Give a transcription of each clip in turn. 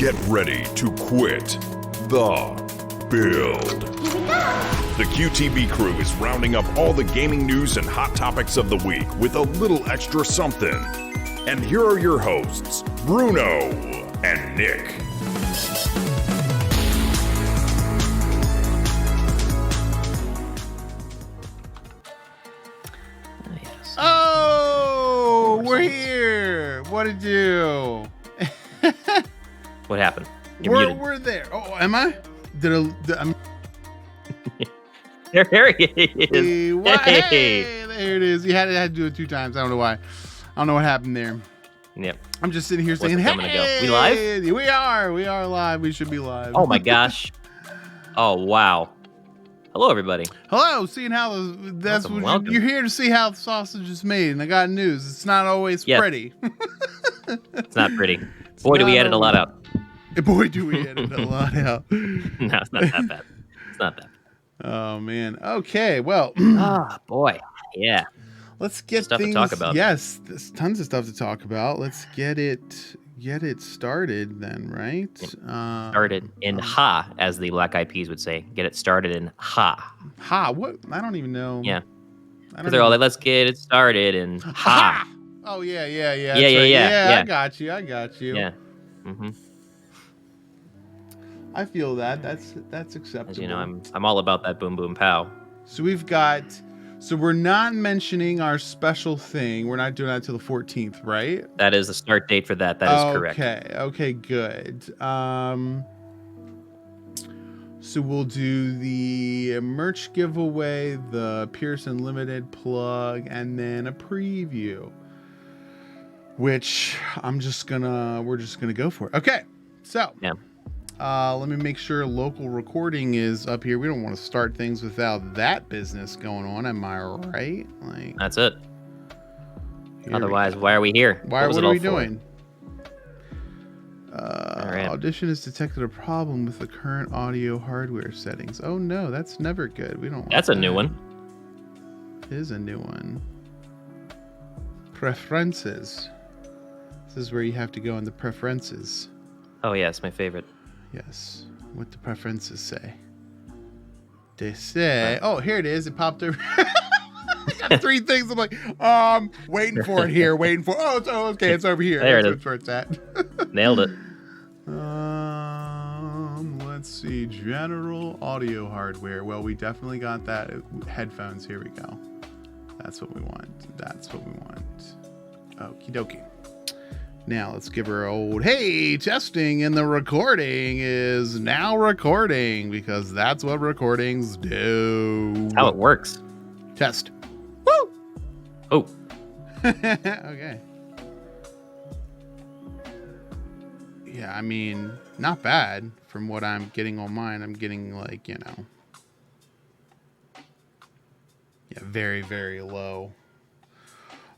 Get ready to quit the build. Here we go. The QTB crew is rounding up all the gaming news and hot topics of the week with a little extra something. And here are your hosts, Bruno and Nick. Oh, we're here. What to do? What happened? You're muted. We're there. Oh, am I? I'm There he is. what? Hey. Hey, there it is. You had to do it 2 times. I don't know why. I don't know what happened there. Yep. I'm just sitting here saying, What's "Hey, coming to go? We live? We are live. We should be live." Oh my gosh. Oh wow. Hello everybody. Hello. Seeing how that's Welcome, what welcome. you're here to see how the sausage is made, and I got news. It's not always Yes. pretty. It's not pretty. Boy, do we not edit a lot out. Boy, do we edit a lot out. No, it's not that bad. It's not that. Oh man. Okay. Well. Ah, boy. Yeah. Let's get Stuff to things, talk about. Yes, there's tons of stuff to talk about. Let's get it started then, right? Started in ha, as the Black Eyed Peas would say. Get it started in ha. Ha. What? I don't even know. Yeah. I Because they're all like, let's get it started in ha. Oh yeah. Yeah, That's yeah, right. yeah. I got you. Yeah. Mm-hmm. I feel that. That's acceptable. As you know, I'm all about that boom boom pow. So we're not mentioning our special thing. We're not doing that until the 14th, right? That is the start date for that. That is correct. Okay, good. So we'll do the merch giveaway, the Pearson Limited plug, and then a preview, which we're just gonna go for it. Okay, so Yeah. let me make sure local recording is up here. We don't want to start things without that business going on. Am I right? Like, That's it. here we Otherwise, go. why are we here? What are we doing? right. Audition has detected a problem with the current audio hardware settings. Oh no, that's never good. We don't want That's a that. new one. It is a new one. Preferences. This is where you have to go in the preferences. Oh, yeah, it's my favorite. Yes. What the preferences say? They say, oh, here it is. It popped over. I got 3 things. I'm like, waiting for it here, waiting for. Oh, okay, it's over here. There it That's is. where it's at. Nailed it. Let's see. General audio hardware. Well, we definitely got that. Headphones. Here we go. That's what we want. Okie dokie. Now let's give her old, hey, testing, and the recording is now recording, because that's what recordings do. That's how it works. Test. Woo! Oh, Okay. Yeah, I mean, not bad from what I'm getting on mine. I'm getting like, very, very low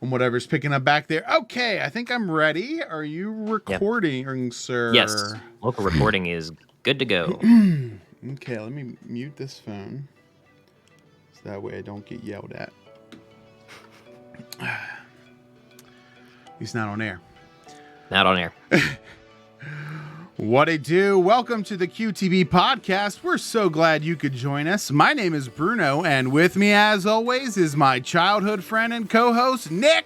on whatever's picking up back there. Okay, I think I'm ready. Are you recording, sir? yes. Local recording is good to go. Okay, let me mute this phone, so that way I don't get yelled at. He's not on air. Not on air. What it do? Welcome to the QTB podcast. We're so glad you could join us. My name is Bruno, and with me, as always, is my childhood friend and co-host, Nick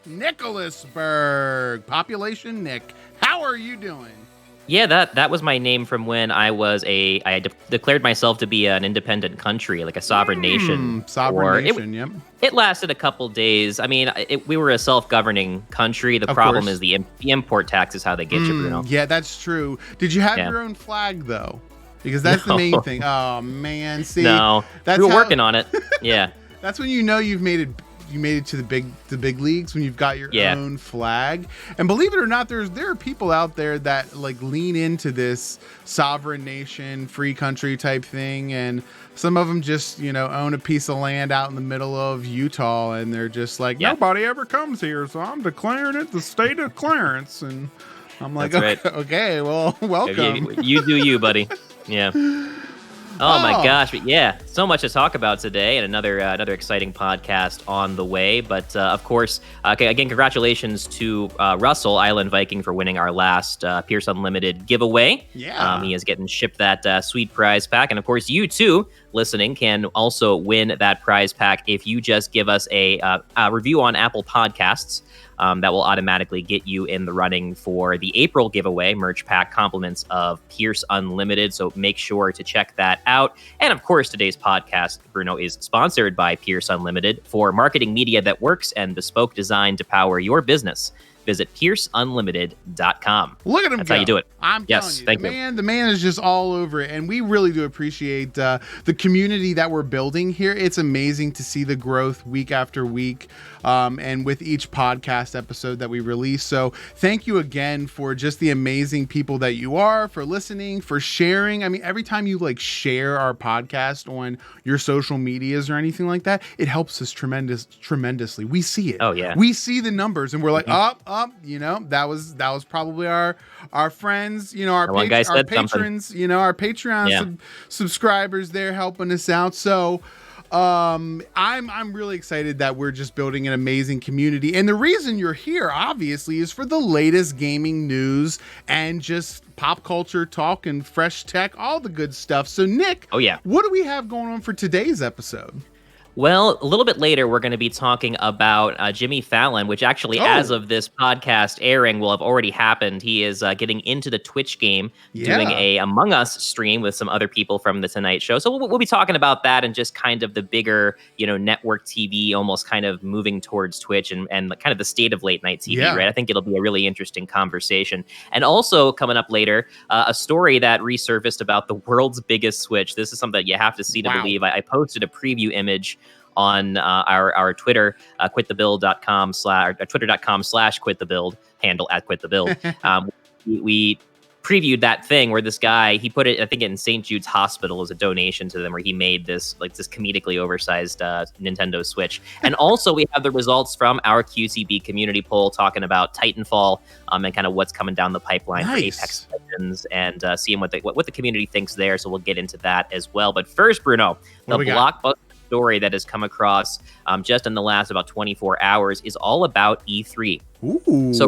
Nicholasberg. Population Nick. How are you doing? Yeah, that was my name from when I declared myself to be an independent country, like a sovereign nation. Sovereign nation, yep. It lasted a couple days. I mean, we were a self-governing country. The Of problem course. is the import tax is how they get you, Bruno. Yeah, that's true. Did you have Yeah. your own flag, though? Because that's the main thing. Oh, man. See, No, that's we were how- working on it. Yeah. That's when you know you've made it. You made it to the big leagues when you've got your own flag. And believe it or not, there are people out there that like lean into this sovereign nation, free country type thing, and some of them just own a piece of land out in the middle of Utah, and they're just like, nobody ever comes here, so I'm declaring it the state of Clarence. And I'm like, That's right. okay, well, welcome. You do you, buddy. Yeah. Oh my gosh, but yeah. So much to talk about today, and another exciting podcast on the way. But of course, again, congratulations to Russell Island Viking for winning our last Pierce Unlimited giveaway. Yeah, he is getting shipped that sweet prize pack, and of course, you too, listening, can also win that prize pack if you just give us a review on Apple Podcasts. That will automatically get you in the running for the April giveaway, merch pack compliments of Pierce Unlimited. So make sure to check that out. And of course, today's podcast, Bruno, is sponsored by Pierce Unlimited for marketing media that works and bespoke design to power your business. Visit pierceunlimited.com. Look at him. That's go. how you do it. I'm telling you, the man is just all over it, and we really do appreciate the community that we're building here. It's amazing to see the growth week after week, and with each podcast episode that we release. So thank you again for just the amazing people that you are, for listening, for sharing. I mean, every time you share our podcast on your social medias or anything like that, it helps us tremendously. We see it. Oh yeah, we see the numbers, and we're like, up. That was probably our friends, our patrons, our Patreon subscribers there helping us out. So I'm really excited that we're just building an amazing community. And the reason you're here, obviously, is for the latest gaming news and just pop culture talk and fresh tech, all the good stuff. So Nick, what do we have going on for today's episode? Well, a little bit later, we're going to be talking about Jimmy Fallon, which actually, as of this podcast airing, will have already happened. He is getting into the Twitch game, doing a Among Us stream with some other people from The Tonight Show. So we'll be talking about that and just kind of the bigger, network TV, almost kind of moving towards Twitch and kind of the state of late night TV, right? I think it'll be a really interesting conversation. And also coming up later, a story that resurfaced about the world's biggest Switch. This is something that you have to see to believe. I posted a preview image on our Twitter, quitthebuild.com twitter.com/quitthebuild, handle @quitthebuild. We previewed that thing where this guy, he put it, I think, in St. Jude's Hospital as a donation to them, where he made this comedically oversized Nintendo Switch. And also we have the results from our QTB Community Poll talking about Titanfall and kind of what's coming down the pipeline for Apex Legends, and seeing what the community thinks there. So we'll get into that as well. But first, Bruno, the blockbuster story that has come across just in the last about 24 hours is all about E3. Ooh. So,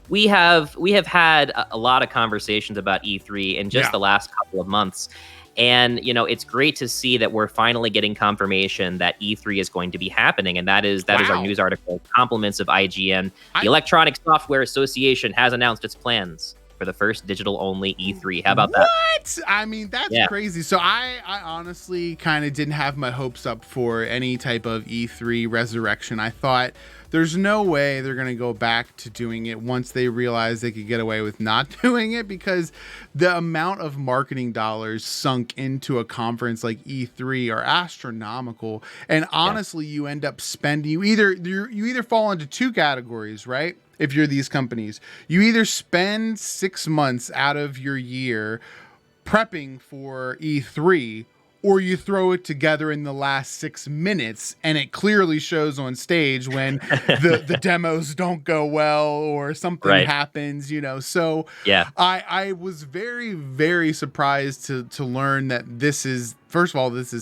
we have had a lot of conversations about E3 in just the last couple of months. And, it's great to see that we're finally getting confirmation that E3 is going to be happening. And that is our news article, compliments of IGN. The Electronic Software Association has announced its plans for the first digital-only E3. How about that? What? I mean, that's crazy. So I honestly kind of didn't have my hopes up for any type of E3 resurrection. I thought there's no way they're going to go back to doing it once they realize they could get away with not doing it, because the amount of marketing dollars sunk into a conference like E3 are astronomical. And honestly, you end up spending, you either fall into two categories, right? If you're these companies, you either spend 6 months out of your year prepping for E3, or you throw it together in the last 6 minutes, and it clearly shows on stage when the demos don't go well or something happens, So I was very, very surprised to learn that this is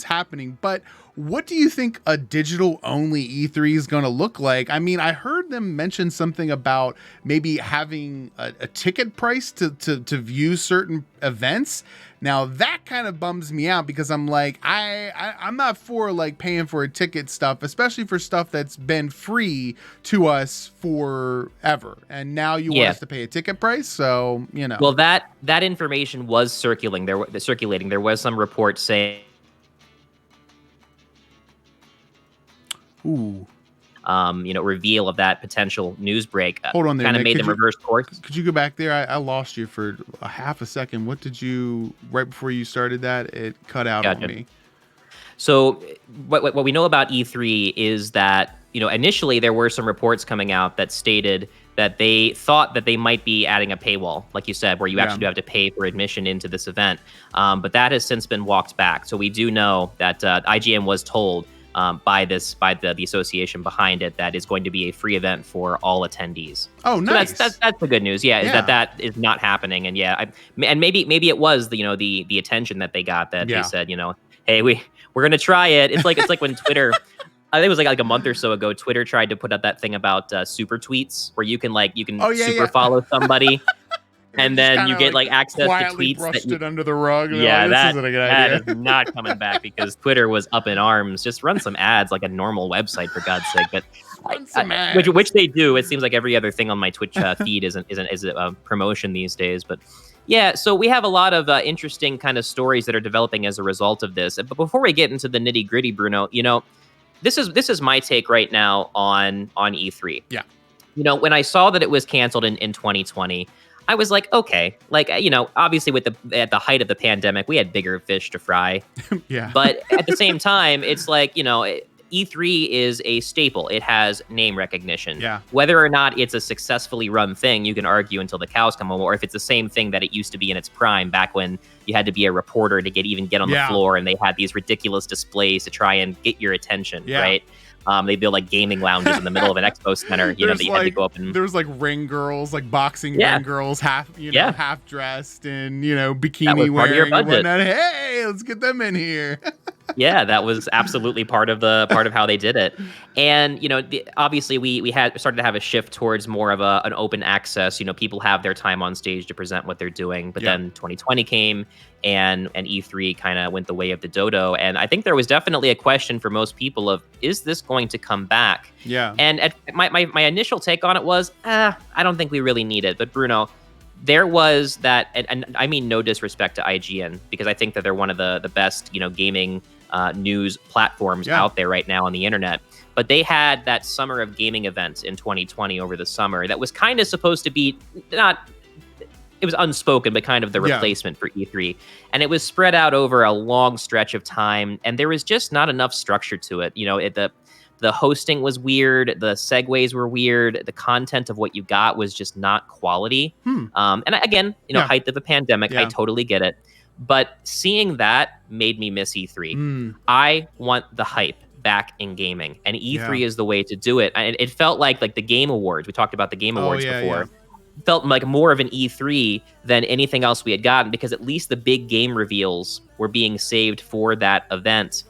happening. But what do you think a digital-only E3 is going to look like? I mean, I heard them mention something about maybe having a ticket price to view certain events. Now, that kind of bums me out, because I'm like, I'm not for paying for a ticket stuff, especially for stuff that's been free to us forever. And now you want us to pay a ticket price? So, Well, that information was circulating. There was some reports saying reveal of that potential news break. Hold on there, kind of Nick. made them reverse course. Could you go back there? I lost you for a half a second. What did you, right before you started that, it cut out on me. So what we know about E3 is that, initially there were some reports coming out that stated that they thought that they might be adding a paywall, like you said, where you actually do have to pay for admission into this event. But that has since been walked back. So we do know that IGN was told by the association behind it that is going to be a free event for all attendees. Oh, nice. So that's the good news. Is that is not happening. And and maybe it was the attention that they got, that they said, hey, we're gonna try it. It's like when Twitter. I think it was like a month or so ago. Twitter tried to put out that thing about super tweets, where you can super follow somebody, and then you get access to tweets brushed it under the rug. Yeah, this isn't a good idea. That is not coming back because Twitter was up in arms. Just run some ads like a normal website, for God's sake. But which they do. It seems like every other thing on my Twitch feed is a promotion these days. But yeah, so we have a lot of interesting kind of stories that are developing as a result of this. But before we get into the nitty gritty, Bruno, this is my take right now on E3. Yeah. When I saw that it was canceled in 2020, I was like, okay, obviously at the height of the pandemic, we had bigger fish to fry. Yeah. But at the same time, it's like, E3 is a staple. It has name recognition. Yeah. Whether or not it's a successfully run thing, you can argue until the cows come home, or if it's the same thing that it used to be in its prime back when you had to be a reporter to get on the floor, and they had these ridiculous displays to try and get your attention, right? They build gaming lounges in the middle of an expo center, that you had to go up and... There was ring girls, boxing ring girls, half dressed and, bikini wearing and whatnot. Hey, let's get them in here. Yeah, that was absolutely part of how they did it. And, obviously we had started to have a shift towards more of an open access, people have their time on stage to present what they're doing. But then 2020 came and E3 kind of went the way of the dodo. And I think there was definitely a question for most people of, is this going to come back? Yeah. And my initial take on it was, I don't think we really need it. But Bruno, there was that, and I mean no disrespect to IGN, because I think that they're one of the best, gaming news platforms out there right now on the internet. But they had that Summer of Gaming event in 2020 over the summer that was kind of supposed to be it was unspoken, but kind of the replacement for E3. And it was spread out over a long stretch of time, and there was just not enough structure to it. The hosting was weird, the segues were weird, the content of what you got was just not quality. And again, height of a pandemic, I totally get it. But seeing that made me miss E3. I want the hype back in gaming, and E3 is the way to do it. And it felt like the Game Awards. We talked about the Game Awards before. Felt like more of an E3 than anything else we had gotten, because at least the big game reveals were being saved for that event.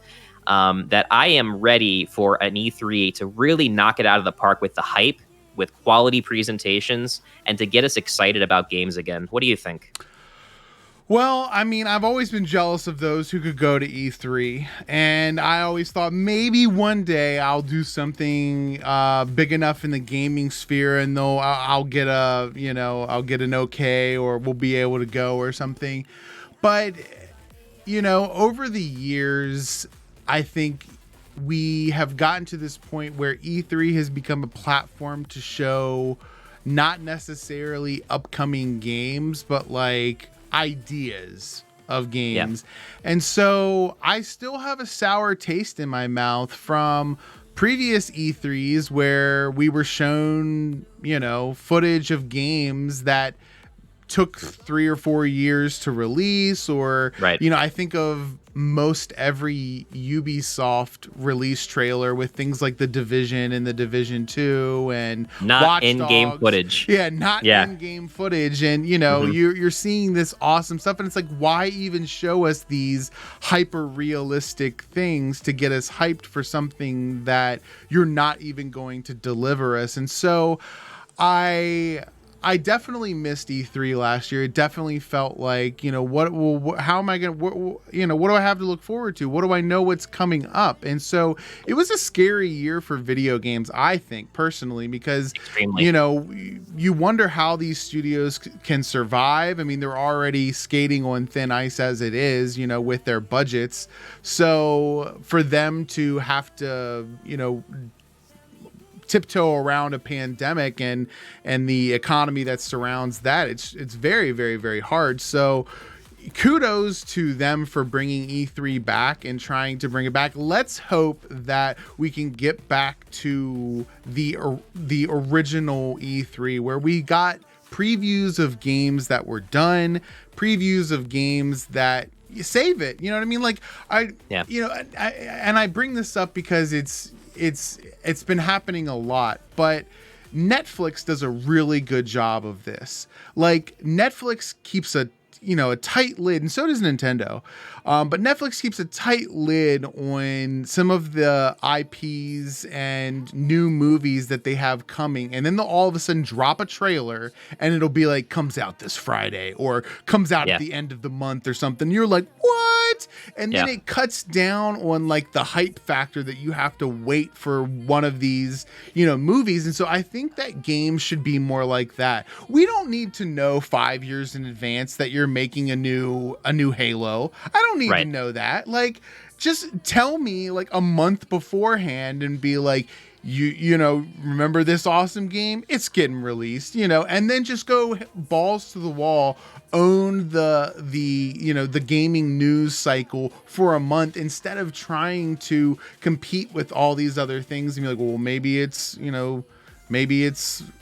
That I am ready for an E3 to really knock it out of the park with the hype, with quality presentations, and to get us excited about games again. What do you think? Well, I mean, I've always been jealous of those who could go to E3, and I always thought maybe one day I'll do something big enough in the gaming sphere, and I'll get an okay, or we'll be able to go or something. But over the years, I think we have gotten to this point where E3 has become a platform to show not necessarily upcoming games, but ideas of games. And so I still have a sour taste in my mouth from previous E3s where we were shown, footage of games that took 3 or 4 years to release, or I think of most every Ubisoft release trailer with things like The Division and The Division 2 and not in-game footage. Not in-game footage. And you're seeing this awesome stuff, and it's like, why even show us these hyper realistic things to get us hyped for something that you're not even going to deliver us? And so I definitely missed E3 last year. It definitely felt like, how am I going to, what do I have to look forward to? What do I know what's coming up? And so it was a scary year for video games, I think, personally, because, extremely. You wonder how these studios can survive. I mean, they're already skating on thin ice as it is, with their budgets. So for them to have to, tiptoe around a pandemic and the economy that surrounds that, it's very, very, very hard. So kudos to them for bringing E3 back and trying to bring it back. Let's hope that we can get back to the original E3 where we got previews of games that were done, previews of games that save it. You know what I mean? I bring this up because it's been happening a lot, but Netflix does a really good job of this. Netflix keeps a tight lid, and so does Nintendo. But Netflix keeps a tight lid on some of the IPs and new movies that they have coming. And then they'll all of a sudden drop a trailer and it'll be like, comes out this Friday or comes out at the end of the month or something. You're like, what? And then it cuts down on like the hype factor that you have to wait for one of these, movies. And so I think that games should be more like that. We don't need to know 5 years in advance that you're making a new Halo. I don't need to know that. Like, just tell me like a month beforehand and be like, remember this awesome game? It's getting released, and then just go balls to the wall, own the gaming news cycle for a month instead of trying to compete with all these other things and be like, well, maybe it's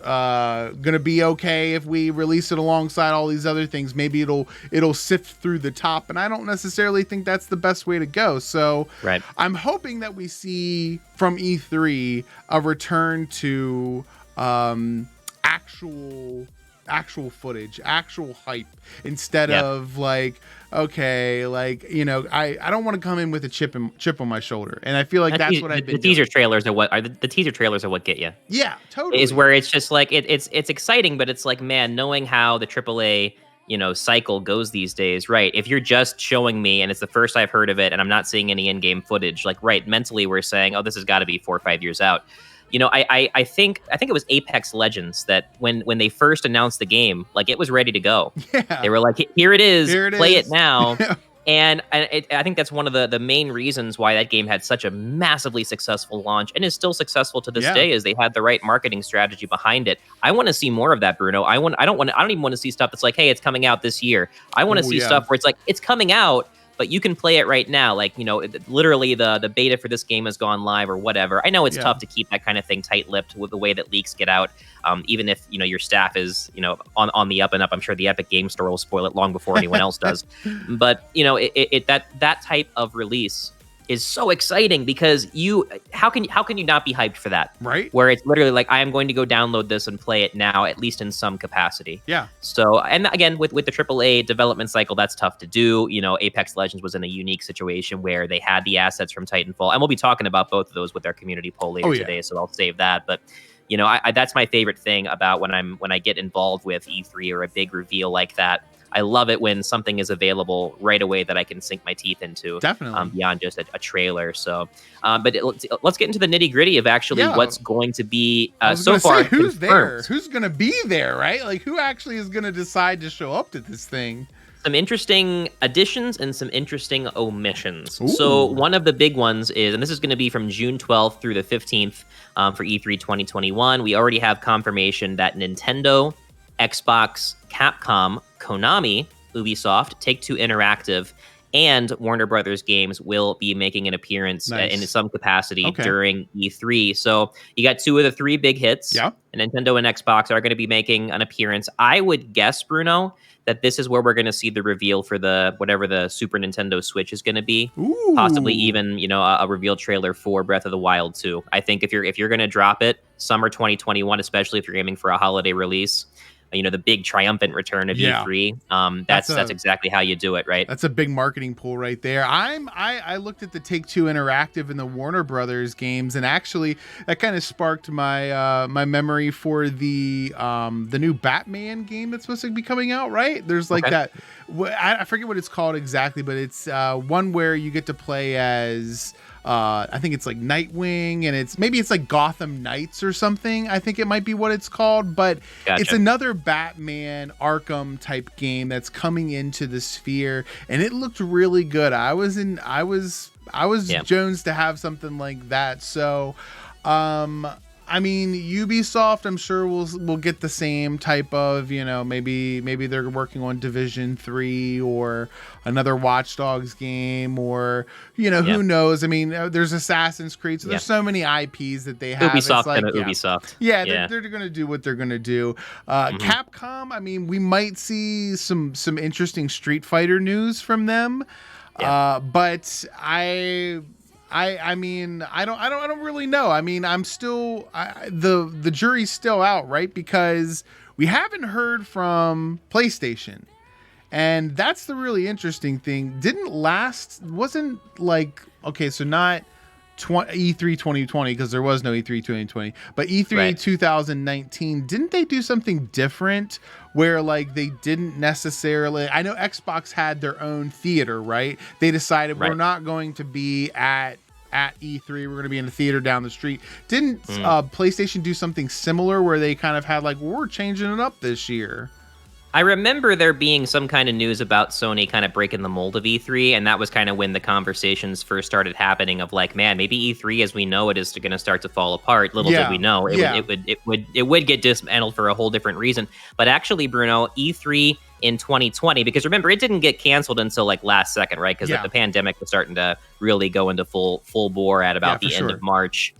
gonna be okay if we release it alongside all these other things. Maybe it'll sift through the top, and I don't necessarily think that's the best way to go. So I'm hoping that we see from E3 a return to actual footage, actual hype, instead of like, okay, like, I don't want to come in with a chip on my shoulder, and I feel like that's what I've been doing. Teaser trailers are what the teaser trailers are what get you. Yeah, totally. Is where it's just like it's exciting, but it's like, man, knowing how the AAA cycle goes these days, right? If you're just showing me and it's the first I've heard of it, and I'm not seeing any in-game footage, like, right, mentally we're saying, oh, this has got to be 4 or 5 years out. I think it was Apex Legends that when they first announced the game, like, it was ready to go. Yeah. They were like, here it is, play it now. And I think that's one of the main reasons why that game had such a massively successful launch and is still successful to this day, is they had the right marketing strategy behind it. I want to see more of that, Bruno. I don't even want to see stuff that's like, hey, it's coming out this year. I want to see stuff where it's like, it's coming out, but you can play it right now. Like, literally the beta for this game has gone live or whatever. I know it's tough to keep that kind of thing tight-lipped with the way that leaks get out. Even if, your staff is, on the up and up. I'm sure the Epic Game Store will spoil it long before anyone else does. But, that type of release is so exciting because how can you not be hyped for that? Right. Where it's literally like, I am going to go download this and play it now, at least in some capacity. Yeah. So, and again, with the AAA development cycle, that's tough to do. Apex Legends was in a unique situation where they had the assets from Titanfall, and we'll be talking about both of those with our community poll later today. So I'll save that. But that's my favorite thing about when I get involved with E3 or a big reveal like that. I love it when something is available right away that I can sink my teeth into. Definitely. Beyond just a trailer. So, but let's get into the nitty gritty of actually what's going to be so far. Who's there? Who's going to be there, right? Like, who actually is going to decide to show up to this thing? Some interesting additions and some interesting omissions. Ooh. So one of the big ones is, and this is going to be from June 12th through the 15th for E3 2021. We already have confirmation that Nintendo, Xbox, Capcom, Konami, Ubisoft, Take-Two Interactive, and Warner Brothers Games will be making an appearance in some capacity during E3. So you got 2 of the 3 big hits. Yeah. Nintendo and Xbox are going to be making an appearance. I would guess, Bruno, that this is where we're going to see the reveal for whatever the Super Nintendo Switch is going to be. Ooh. Possibly even, a reveal trailer for Breath of the Wild 2. I think if you're going to drop it summer 2021, especially if you're aiming for a holiday release, the big triumphant return of E3. That's exactly how you do it, right? That's a big marketing pull right there. I looked at the Take-Two Interactive and the Warner Brothers games, and actually that kind of sparked my my memory for the new Batman game that's supposed to be coming out, right? There's like that. I forget what it's called exactly, but it's one where you get to play as I think it's like Nightwing, and it's like Gotham Knights or something. I think it might be what it's called, but it's another Batman Arkham type game that's coming into the sphere, and it looked really good. I was Jones to have something like that. So, I mean, Ubisoft, I'm sure will get the same type of, maybe they're working on Division 3 or another Watch Dogs game, or, who knows? I mean, there's Assassin's Creed, so there's so many IPs that they have. Ubisoft, like, Ubisoft. Yeah, they're going to do what they're going to do. Capcom, I mean, we might see some interesting Street Fighter news from them, but I mean, I don't really know. I mean, I'm still the jury's still out, right? Because we haven't heard from PlayStation, And that's the really interesting thing. Wasn't like, okay, so not E3 2020, because there was no E3 2020, but E3 2019, didn't they do something different where like they didn't necessarily, I know Xbox had their own theater, right? They decided we're not going to be at E3, we're going to be in the theater down the street. Didn't PlayStation do something similar where they kind of had like, we're changing it up this year? I remember there being some kind of news about Sony kind of breaking the mold of E3, and that was kind of when the conversations first started happening of like, man, maybe E3 as we know it is going to start to fall apart. Little did we know it would get dismantled for a whole different reason. But actually, Bruno, E3 in 2020, because remember, it didn't get canceled until like last second, right? Because the pandemic was starting to really go into full bore at about the end of March.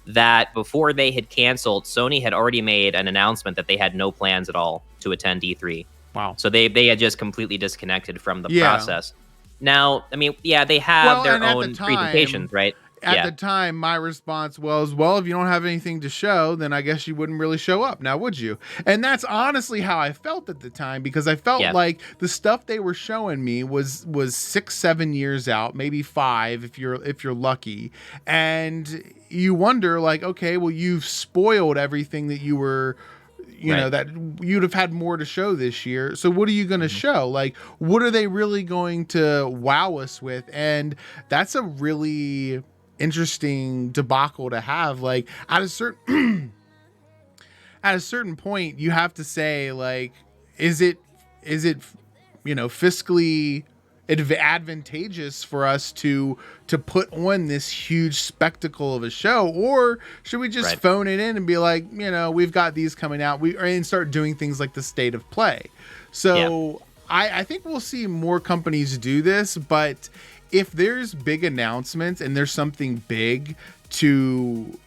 That before they had canceled, Sony had already made an announcement that they had no plans at all to attend E3. Wow. So they had just completely disconnected from the process. Now, I mean, they have their own presentations, right? At the time, my response was, well, if you don't have anything to show, then I guess you wouldn't really show up now, would you? And that's honestly how I felt at the time, because I felt like the stuff they were showing me was 6-7 years out, maybe 5 if you're lucky. And you wonder like, okay, well, you've spoiled everything that you were, you know, that you'd have had more to show this year. So what are you going to show? Like, what are they really going to wow us with? And that's a really interesting debacle to have. Like at a certain point, you have to say like, is it fiscally advantageous for us to put on this huge spectacle of a show, or should we just phone it in and be like, we've got these coming out, and start doing things like the state of play? So I think we'll see more companies do this, but if there's big announcements and there's something big to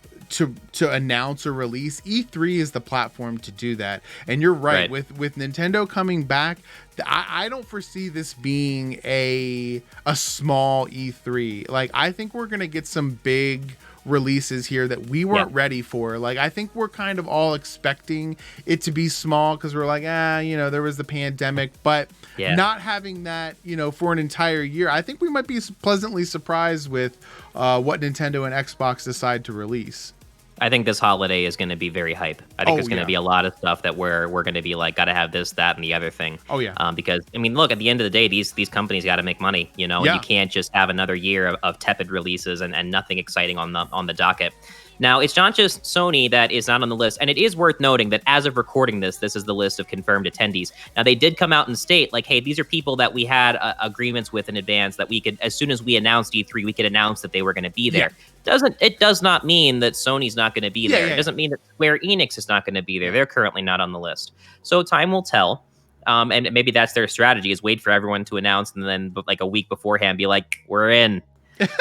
announce or release, E3 is the platform to do that. And you're right. With Nintendo coming back, I don't foresee this being a small E3. Like, I think we're going to get some big releases here that we weren't ready for. Like, I think we're kind of all expecting it to be small because we're like, there was the pandemic, but not having that, for an entire year. I think we might be pleasantly surprised with what Nintendo and Xbox decide to release. I think this holiday is going to be very hype. I think there's going to be a lot of stuff that we're going to be like, got to have this, that, and the other thing. Oh yeah. Because I mean, look, at the end of the day, these companies got to make money. You can't just have another year of tepid releases and nothing exciting on the docket. Now, it's not just Sony that is not on the list, and it is worth noting that as of recording this is the list of confirmed attendees. Now, they did come out and state, like, hey, these are people that we had agreements with in advance that we could, as soon as we announced E3, we could announce that they were going to be there. It does not mean that Sony's not going to be there. It doesn't mean that Square Enix is not going to be there. They're currently not on the list. So time will tell. And maybe that's their strategy, is wait for everyone to announce and then like a week beforehand be like, we're in.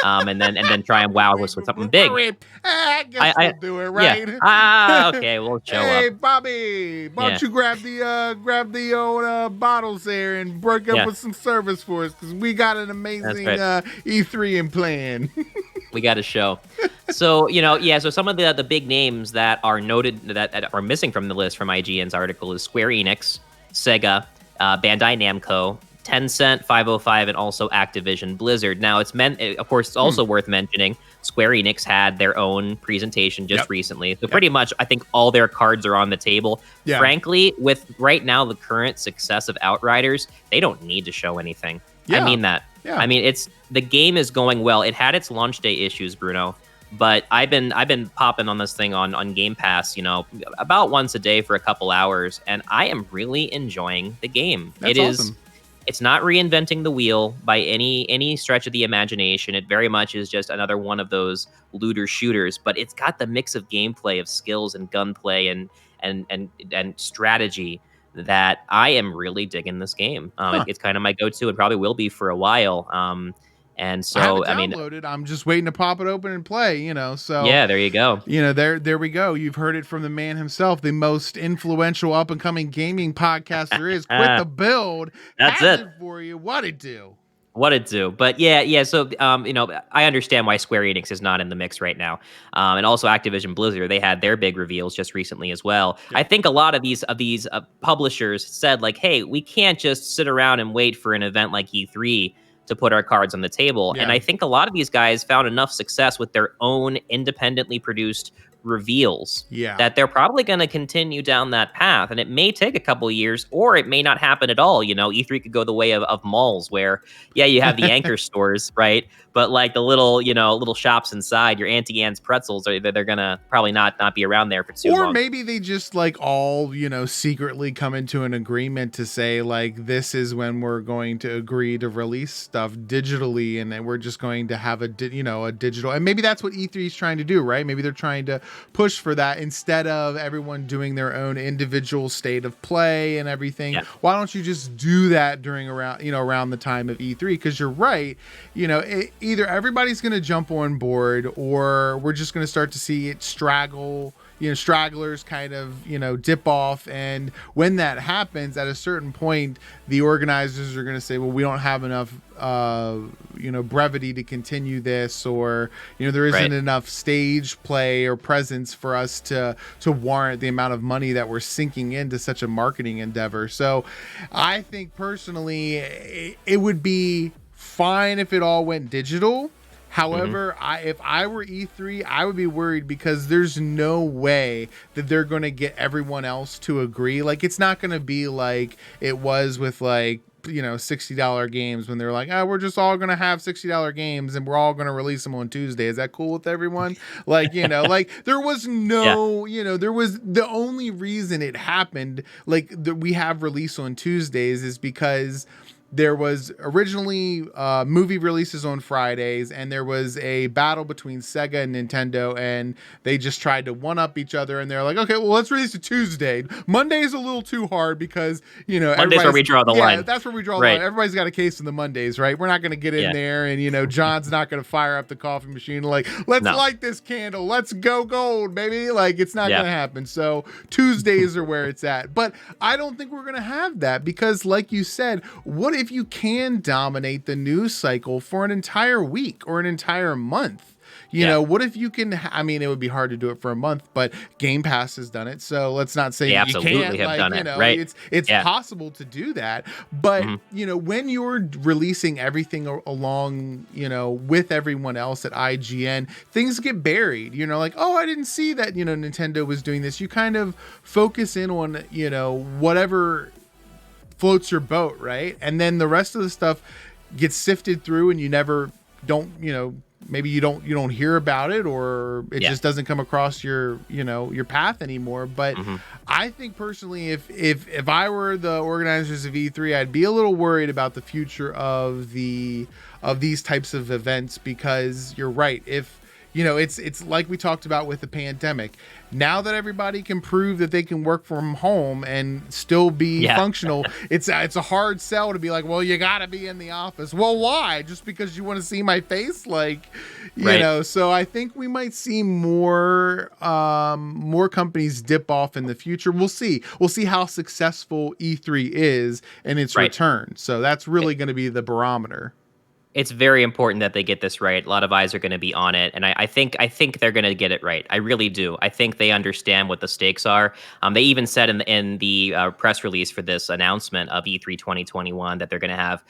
And then try and wow us with something big. I guess we'll do it, right? Yeah. Okay, we'll show up. Hey, Bobby, why don't you grab the old bottles there and break up with some service for us, because we got an amazing E3 in plan. We got a show. So, so some of the big names that are noted that are missing from the list from IGN's article is Square Enix, Sega, Bandai Namco, Tencent, 505, and also Activision Blizzard. Now, of course, it's also worth mentioning, Square Enix had their own presentation just recently. So pretty much, I think all their cards are on the table. Yeah. Frankly, with right now the current success of Outriders, they don't need to show anything. Yeah. I mean that. Yeah. I mean, the game is going well. It had its launch day issues, Bruno, but I've been popping on this thing on Game Pass, about once a day for a couple hours, and I am really enjoying the game. That's awesome. It's not reinventing the wheel by any stretch of the imagination. It very much is just another one of those looter shooters, but it's got the mix of gameplay, of skills and gunplay and strategy that I am really digging this game. It's kind of my go-to and probably will be for a while. And so, I mean, I'm just waiting to pop it open and play, so yeah, there you go. There we go. You've heard it from the man himself, the most influential up and coming gaming podcast there is. Quit the Build. That's it for you. What it do? What it do? But yeah. So, I understand why Square Enix is not in the mix right now, and also Activision Blizzard. They had their big reveals just recently as well. Yeah. I think a lot of these publishers said like, "Hey, we can't just sit around and wait for an event like E3 to put our cards on the table." Yeah. And I think a lot of these guys found enough success with their own independently produced reveals that they're probably going to continue down that path. And it may take a couple of years, or it may not happen at all. E3 could go the way of malls where, you have the anchor stores, right? But like the little shops inside, your Auntie Anne's pretzels, they're going to probably not be around there for too long. Or maybe they just like all, secretly come into an agreement to say like, this is when we're going to agree to release stuff digitally. And then we're just going to have a digital, and maybe that's what E3 is trying to do, right? Maybe they're trying to push for that instead of everyone doing their own individual state of play and everything. Yeah. Why don't you just do that around the time of E3? Because you're right, either everybody's going to jump on board, or we're just going to start to see it stragglers kind of, dip off. And when that happens, at a certain point, the organizers are going to say, well, we don't have enough, brevity to continue this, or, there isn't enough stage play or presence for us to warrant the amount of money that we're sinking into such a marketing endeavor. So I think personally, it would be fine if it all went digital. However, if I were E3, I would be worried because there's no way that they're going to get everyone else to agree. Like, it's not going to be like it was with like, $60 games when they're like, we're just all going to have $60 games and we're all going to release them on Tuesday. Is that cool with everyone? Like, like there was no, there was the only reason it happened. Like we have release on Tuesdays is because there was originally movie releases on Fridays, and there was a battle between Sega and Nintendo, and they just tried to one-up each other, and they're like, okay, well, let's release it Tuesday. Monday's a little too hard because, Monday's where we draw the line. That's where we draw the line. Everybody's got a case of the Mondays, right? We're not going to get in there, and, John's not going to fire up the coffee machine like, let's light this candle. Let's go gold, baby. Like, it's not going to happen. So Tuesdays are where it's at. But I don't think we're going to have that because, like you said, what if you can dominate the news cycle for an entire week or an entire month? What if you can, it would be hard to do it for a month, but Game Pass has done it. So let's not say you can't, have done it, right? It's possible to do that. But, when you're releasing everything along, with everyone else at IGN, things get buried, like, oh, I didn't see that, Nintendo was doing this. You kind of focus in on, whatever floats your boat, right? And then the rest of the stuff gets sifted through, and you maybe you don't hear about it, or it just doesn't come across your path anymore. But I think personally, if I were the organizers of E3, I'd be a little worried about the future of these types of events, because you're right. If it's like we talked about with the pandemic. Now that everybody can prove that they can work from home and still be functional, it's a hard sell to be like, well, you got to be in the office. Well, why? Just because you want to see my face? Like, so I think we might see more companies dip off in the future. We'll see. We'll see how successful E3 is in its return. So that's really going to be the barometer. It's very important that they get this right. A lot of eyes are going to be on it, and I think they're going to get it right. I really do. I think they understand what the stakes are. They even said in the press release for this announcement of E3 2021 that they're going to have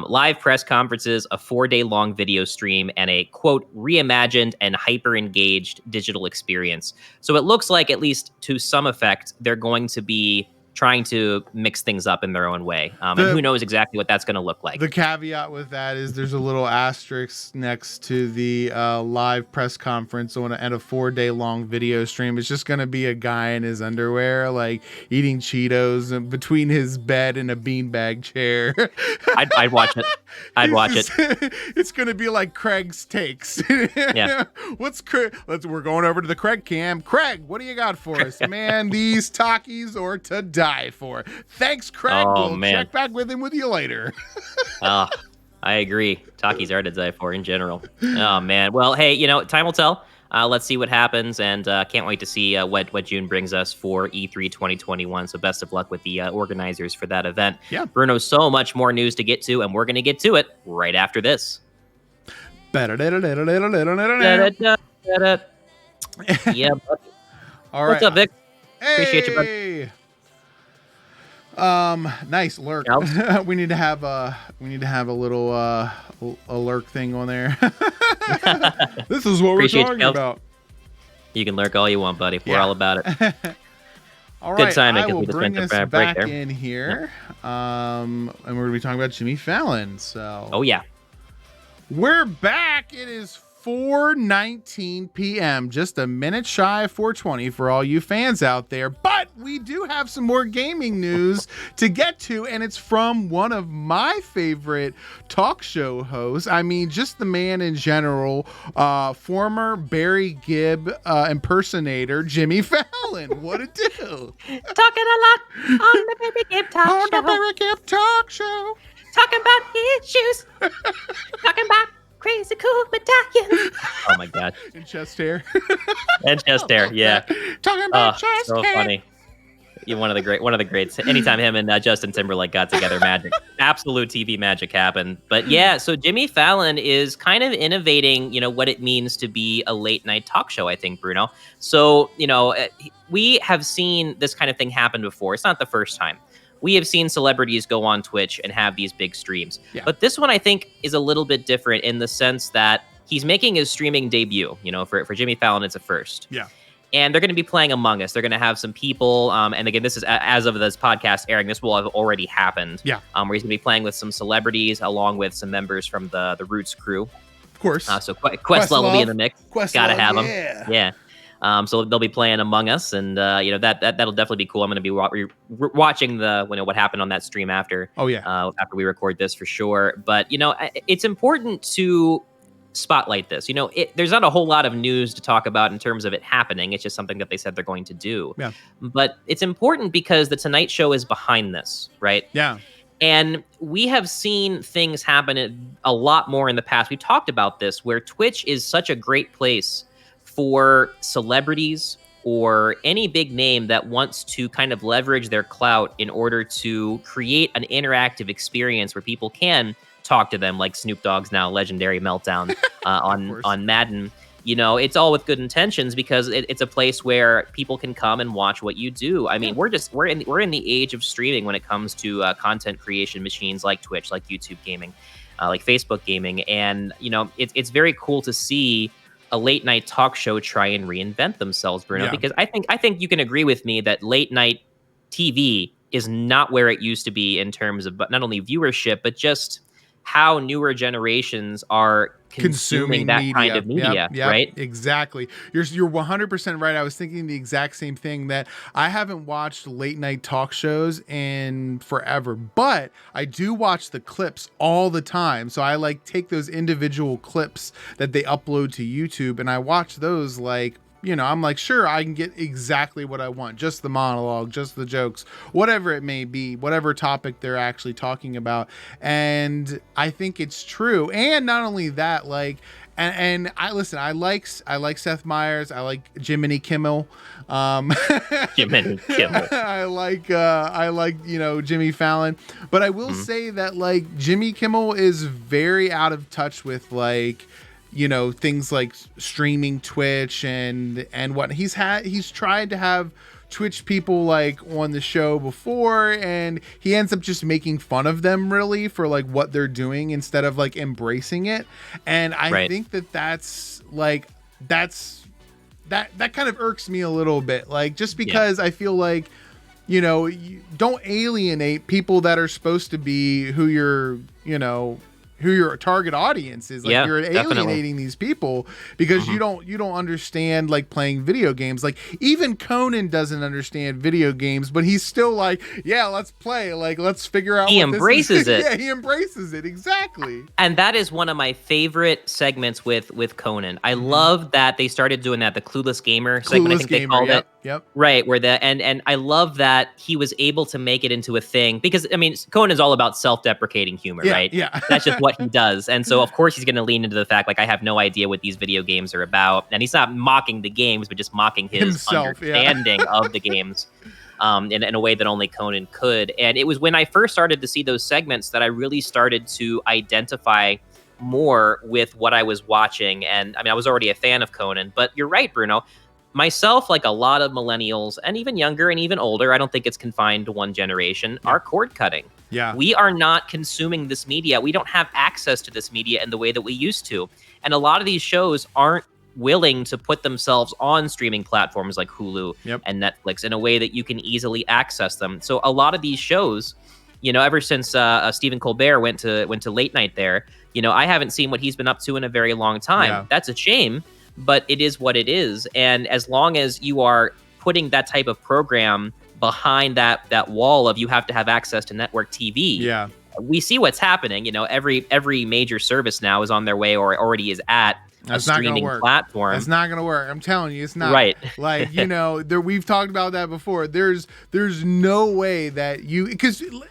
live press conferences, a 4-day-long video stream, and a, quote, reimagined and hyper-engaged digital experience. So it looks like, at least to some effect, they're going to be trying to mix things up in their own way. And who knows exactly what that's going to look like. The caveat with that is there's a little asterisk next to the live press conference and a 4-day long video stream. It's just going to be a guy in his underwear, like eating Cheetos and between his bed and a beanbag chair. I'd watch it. I'd watch it. It's going to be like Craig's takes. Yeah. What's Craig? We're going over to the Craig cam. Craig, what do you got for us? Man, these Takis are to die for. Thanks, Craig. We'll check back with you later. I agree. Takis are to die for in general. Oh, man. Well, hey, time will tell. let's see what happens, and can't wait to see what June brings us for E3 2021. So best of luck with the organizers for that event. Yeah. Bruno, so much more news to get to, and we're going to get to it right after this. Yeah, buddy. All right. What's up, Vic? Hey! Appreciate you, buddy. Nice lurk. we need to have a little a lurk thing on there. This is what Appreciate we're talking about. You can lurk all you want, buddy. We're all about it. All Good right, timing, I will we just bring went us to break back there. in here, and we're going to be talking about Jimmy Fallon. So, Oh yeah, we're back. It is 4:19 p.m., just a minute shy of 4:20 for all you fans out there. But we do have some more gaming news to get to, and it's from one of my favorite talk show hosts. I mean, just the man in general, former Barry Gibb impersonator, Jimmy Fallon. What it do? talking a lot on the Baby Gibb Talk On Show. the Barry Gibb Talk Show. Talking about issues. Talking about crazy cool medallions. Oh my god. And chest hair. And chest hair, yeah. Talking about chest so hair. funny. You're one of the greats. Anytime him and Justin Timberlake got together, magic, absolute TV magic happened. But yeah, so Jimmy Fallon is kind of innovating, what it means to be a late night talk show, I think, Bruno. So, we have seen this kind of thing happen before. It's not the first time. We have seen celebrities go on Twitch and have these big streams. Yeah. But this one, I think, is a little bit different in the sense that he's making his streaming debut. For Jimmy Fallon, it's a first. Yeah. And they're going to be playing Among Us. They're going to have some people. And again, this is as of this podcast airing. This will have already happened. Yeah. Where he's going to be playing with some celebrities along with some members from the Roots crew. Of course. So Questlove will be in the mix. Gotta have him. Yeah. So they'll be playing Among Us, and that'll definitely be cool. I'm going to be watching what happened on that stream after. Oh yeah. After we record this for sure. But it's important to spotlight this. There's not a whole lot of news to talk about in terms of it happening. It's just something that they said they're going to do. Yeah. But it's important because the Tonight Show is behind this, right? Yeah. And we have seen things happen a lot more in the past. We talked about this, where Twitch is such a great place for celebrities or any big name that wants to kind of leverage their clout in order to create an interactive experience where people can talk to them, like Snoop Dogg's now legendary meltdown on Madden. It's all with good intentions because it's a place where people can come and watch what you do. I mean, we're in the age of streaming when it comes to content creation machines like Twitch, like YouTube gaming, like Facebook gaming, and it's very cool to see a late night talk show try and reinvent themselves, Bruno, because I think you can agree with me that late night TV is not where it used to be in terms of not only viewership, but just how newer generations are consuming that kind of media, right? Exactly. You're 100% right. I was thinking the exact same thing, that I haven't watched late night talk shows in forever, but I do watch the clips all the time. So I take those individual clips that they upload to YouTube, and I watch those I'm sure, I can get exactly what I want. Just the monologue, just the jokes, whatever it may be, whatever topic they're actually talking about. And I think it's true. And not only that, and I listen, I like Seth Meyers. I like Jiminy Kimmel. Jiminy Kimmel. I like Jimmy Fallon. But I will say that Jimmy Kimmel is very out of touch with things like streaming Twitch and what he's tried to have Twitch people on the show before, and he ends up just making fun of them really for what they're doing instead of embracing it. And I think that that's that kind of irks me a little bit, just because I feel you don't alienate people that are supposed to be who your target audience is. You're alienating these people because you don't understand playing video games. Even Conan doesn't understand video games, but he's still let's play, let's figure out he embraces it. Yeah, he embraces it, exactly. And that is one of my favorite segments with Conan. I love that they started doing that, the Clueless Gamer segment, I think they called it. Yep. Right, where and I love that he was able to make it into a thing because I mean Conan's all about self-deprecating humor, right? Yeah. That's just what he does. And so of course he's going to lean into the fact like I have no idea what these video games are about. And he's not mocking the games but just mocking his himself, understanding of the games. In a way that only Conan could. And it was when I first started to see those segments that I really started to identify more with what I was watching. And I mean, I was already a fan of Conan, but you're right, Bruno. Myself, like a lot of millennials and even younger and even older, I don't think it's confined to one generation, are cord cutting. Yeah. We are not consuming this media. We don't have access to this media in the way that we used to. And a lot of these shows aren't willing to put themselves on streaming platforms like Hulu and Netflix in a way that you can easily access them. So a lot of these shows, ever since Stephen Colbert went to late night there, I haven't seen what he's been up to in a very long time. Yeah. That's a shame, but it is what it is. And as long as you are putting that type of program behind that wall of you have to have access to network TV, we see what's happening. Every major service now is on their way or already is at a streaming platform. That's not going to work. I'm telling you, it's not. Right. Like, we've talked about that before. There's no way that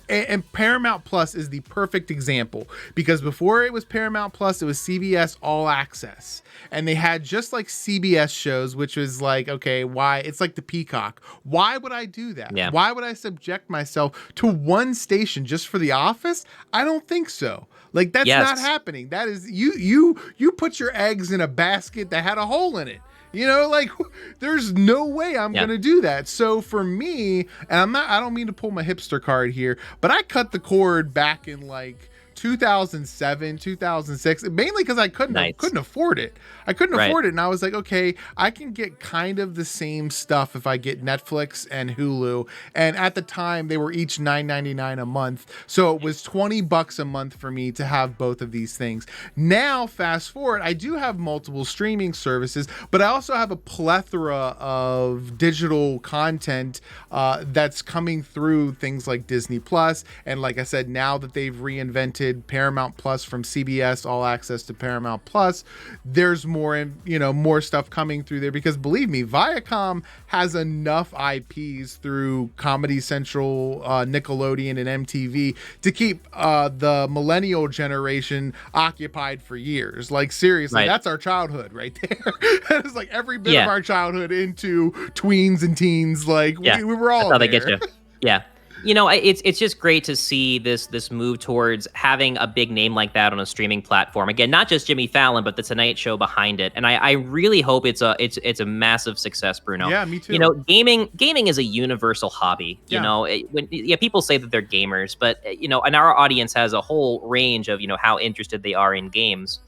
and Paramount Plus is the perfect example because before it was Paramount Plus, it was CBS All Access. And they had just like CBS shows, which was like, okay, why? It's like the Peacock. Why would I do that? Yeah. Why would I subject myself to one station just for The Office? I don't think so. Like that's not happening. That is you put your eggs in a basket that had a hole in it. Like there's no way I'm going to do that. So for me, and I don't mean to pull my hipster card here, but I cut the cord back in like 2007, 2006, mainly because I couldn't afford it. I couldn't afford it. And I was like, okay, I can get kind of the same stuff if I get Netflix and Hulu. And at the time they were each $9.99 a month. So it was $20 a month for me to have both of these things. Now, fast forward, I do have multiple streaming services, but I also have a plethora of digital content that's coming through things like Disney Plus. And like I said, now that they've reinvented Paramount Plus from CBS All Access to Paramount Plus, there's more stuff coming through there because believe me, Viacom has enough IPs through Comedy Central, Nickelodeon, and MTV to keep the millennial generation occupied for years. Like seriously, that's our childhood right there. It's like every bit of our childhood into tweens and teens. Like we were all that's how there. They get you. Yeah. It's just great to see this move towards having a big name like that on a streaming platform. Again, not just Jimmy Fallon, but the Tonight Show behind it. And I really hope it's a massive success, Bruno. Yeah, me too. Gaming is a universal hobby. People say that they're gamers, but and our audience has a whole range of how interested they are in games.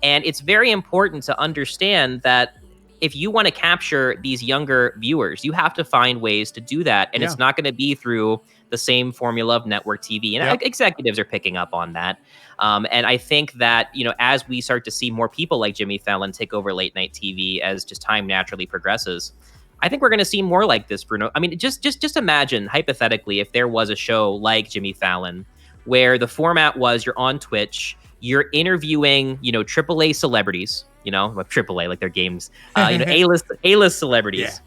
And it's very important to understand that if you want to capture these younger viewers, you have to find ways to do that. And it's not going to be through the same formula of network TV. And executives are picking up on that. And I think that, as we start to see more people like Jimmy Fallon take over late night TV as just time naturally progresses, I think we're going to see more like this, Bruno. I mean, just imagine hypothetically if there was a show like Jimmy Fallon where the format was you're on Twitch, you're interviewing, AAA celebrities, AAA, like their games, A-list celebrities. Yeah.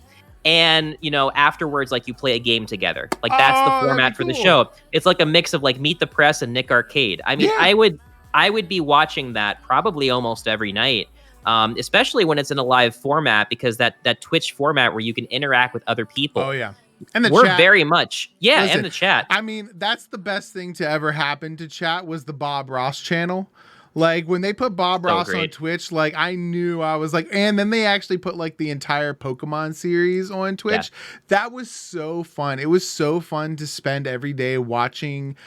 And, afterwards, like you play a game together. Like that's the format for the show. It's like a mix of like Meet the Press and Nick Arcade. I mean, I would be watching that probably almost every night. Especially when it's in a live format, because that Twitch format where you can interact with other people. Oh yeah. And we're chat. Very much. Yeah. Listen, and the chat. I mean, that's the best thing to ever happen to chat was the Bob Ross channel. Like when they put Bob Ross on Twitch, like I knew I was like, and then they actually put like the entire Pokemon series on Twitch. Yeah. That was so fun. It was so fun to spend every day watching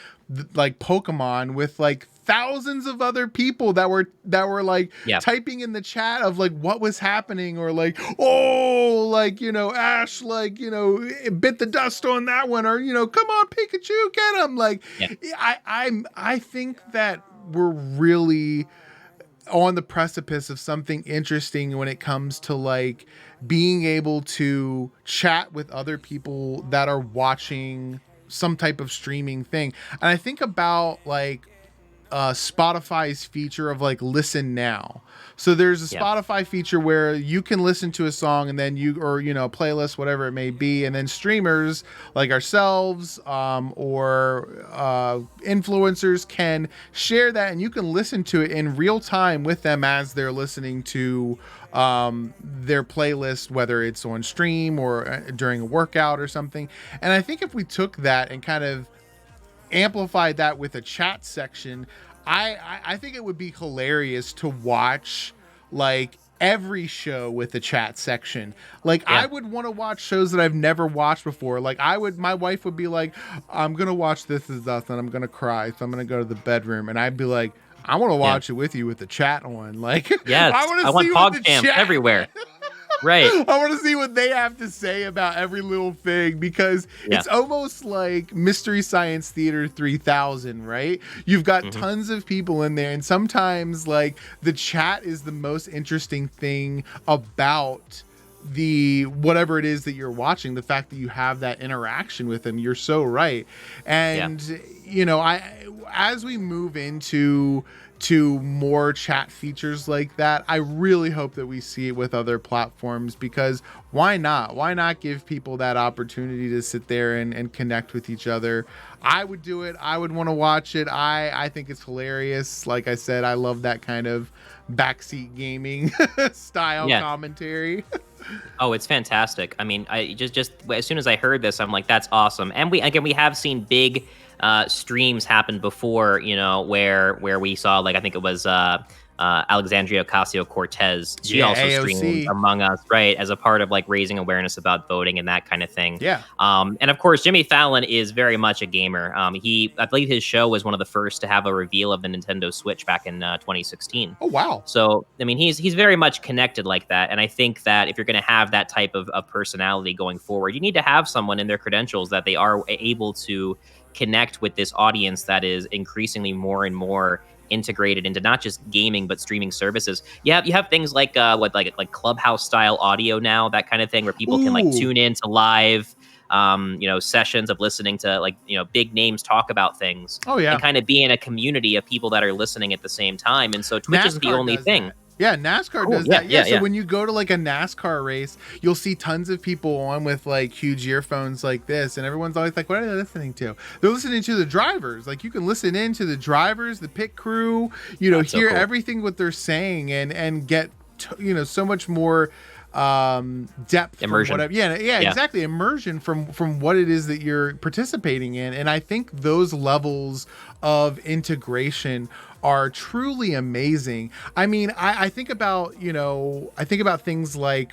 like Pokemon with like thousands of other people that were like typing in the chat of like what was happening, or like, oh, like, Ash, like, bit the dust on that one, or, come on, Pikachu, get him. Like, I think that we're really on the precipice of something interesting when it comes to like being able to chat with other people that are watching some type of streaming thing. And I think about like Spotify's feature of like listen now. So there's a Spotify feature where you can listen to a song and then playlist, whatever it may be. And then streamers like ourselves or influencers can share that, and you can listen to it in real time with them as they're listening to their playlist, whether it's on stream or during a workout or something. And I think if we took that and kind of amplified that with a chat section, I think it would be hilarious to watch like every show with a chat section. Like I would want to watch shows that I've never watched before. Like my wife would be like, I'm going to watch This Is Us and I'm going to cry. So I'm going to go to the bedroom. And I'd be like, I want to watch it with you with the chat on. Like, yes, I want PogChamp everywhere. Right. I want to see what they have to say about every little thing, because it's almost like Mystery Science Theater 3000, right? You've got tons of people in there, and sometimes like the chat is the most interesting thing about the whatever it is that you're watching. The fact that you have that interaction with them, you're so right. And as we move into more chat features like that, I really hope that we see it with other platforms, because why not give people that opportunity to sit there and connect with each other? I would do it. I would want to watch it. I think it's hilarious. Like I said, I love that kind of backseat gaming style commentary. Oh, it's fantastic. I mean, I just as soon as I heard this, I'm like, that's awesome. And we have seen big streams happen before, where we saw, like, I think it was Alexandria Ocasio-Cortez. She also AOC. streamed Among Us, right, as a part of like raising awareness about voting and that kind of thing. Yeah. And of course, Jimmy Fallon is very much a gamer. I believe his show was one of the first to have a reveal of the Nintendo Switch back in 2016. Oh, wow. So, I mean, he's very much connected like that. And I think that if you're going to have that type of personality going forward, you need to have someone in their credentials that they are able to connect with this audience that is increasingly more and more integrated into not just gaming but streaming services. You have things like like Clubhouse style audio now, that kind of thing, where people can like tune in to live sessions of listening to big names talk about things. Oh yeah. And kind of be in a community of people that are listening at the same time. And so Twitch is the only thing. Yeah, NASCAR does that. Yeah, so when you go to like a NASCAR race, you'll see tons of people on with like huge earphones like this, and everyone's always like, what are they listening to? They're listening to the drivers. Like, you can listen in to the drivers, the pit crew, hear so cool. everything what they're saying and get so much more depth, immersion. Exactly, immersion from what it is that you're participating in. And I think those levels of integration are truly amazing. I mean, I think about things like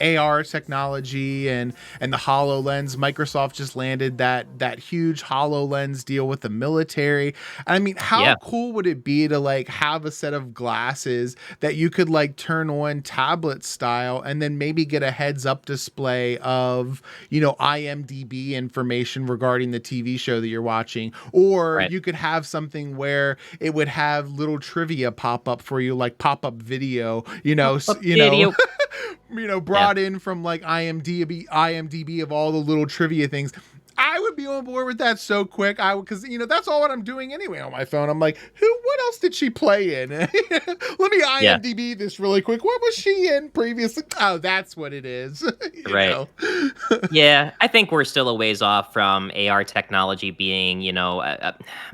AR technology and the HoloLens. Microsoft just landed that huge HoloLens deal with the military. I mean, how cool would it be to like have a set of glasses that you could like turn on tablet style and then maybe get a heads up display of, IMDb information regarding the TV show that you're watching, or you could have something where it would have little trivia pop up for you, like pop up video, brought in from like IMDb of all the little trivia things. I would be on board with that so quick. Because that's all what I'm doing anyway on my phone. I'm like, what else did she play in? Let me IMDb this really quick. What was she in previously? Oh, that's what it is. Right. Yeah, I think we're still a ways off from AR technology being,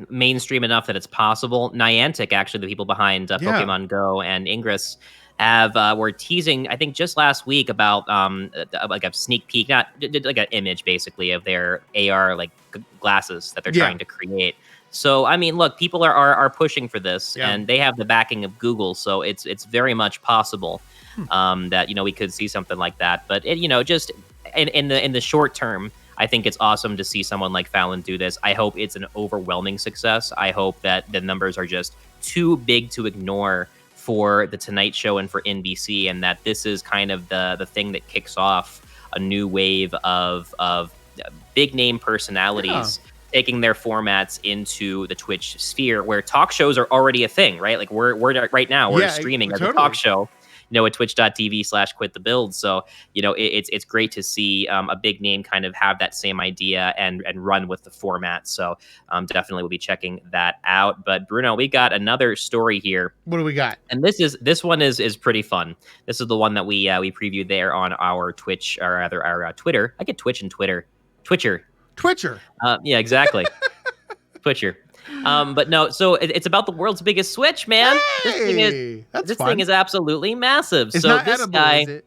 mainstream enough that it's possible. Niantic, actually, the people behind Pokemon Go and Ingress, were teasing, I think just last week, about like a sneak peek, not like an image basically of their AR like glasses that they're trying to create. So I mean, look, people are pushing for this, and they have the backing of Google, so it's very much possible that we could see something like that. But just in the short term, I think it's awesome to see someone like Fallon do this. I hope it's an overwhelming success. I hope that the numbers are just too big to ignore for The Tonight Show and for NBC, and that this is kind of the thing that kicks off a new wave of big name personalities taking their formats into the Twitch sphere, where talk shows are already a thing, right? Like we're right now, we're streaming as a talk show. at twitch.tv/quitthebuild. So, it's great to see a big name kind of have that same idea and run with the format. So definitely we'll be checking that out. But Bruno, we got another story here. What do we got? And this one is pretty fun. This is the one that we previewed there on our Twitch, or rather our Twitter. I get Twitch and Twitter. Twitcher. Yeah, exactly. Twitcher. But no, so it's about the world's biggest Switch, man. Hey, this thing is absolutely massive. It's so not this edible, guy, is it?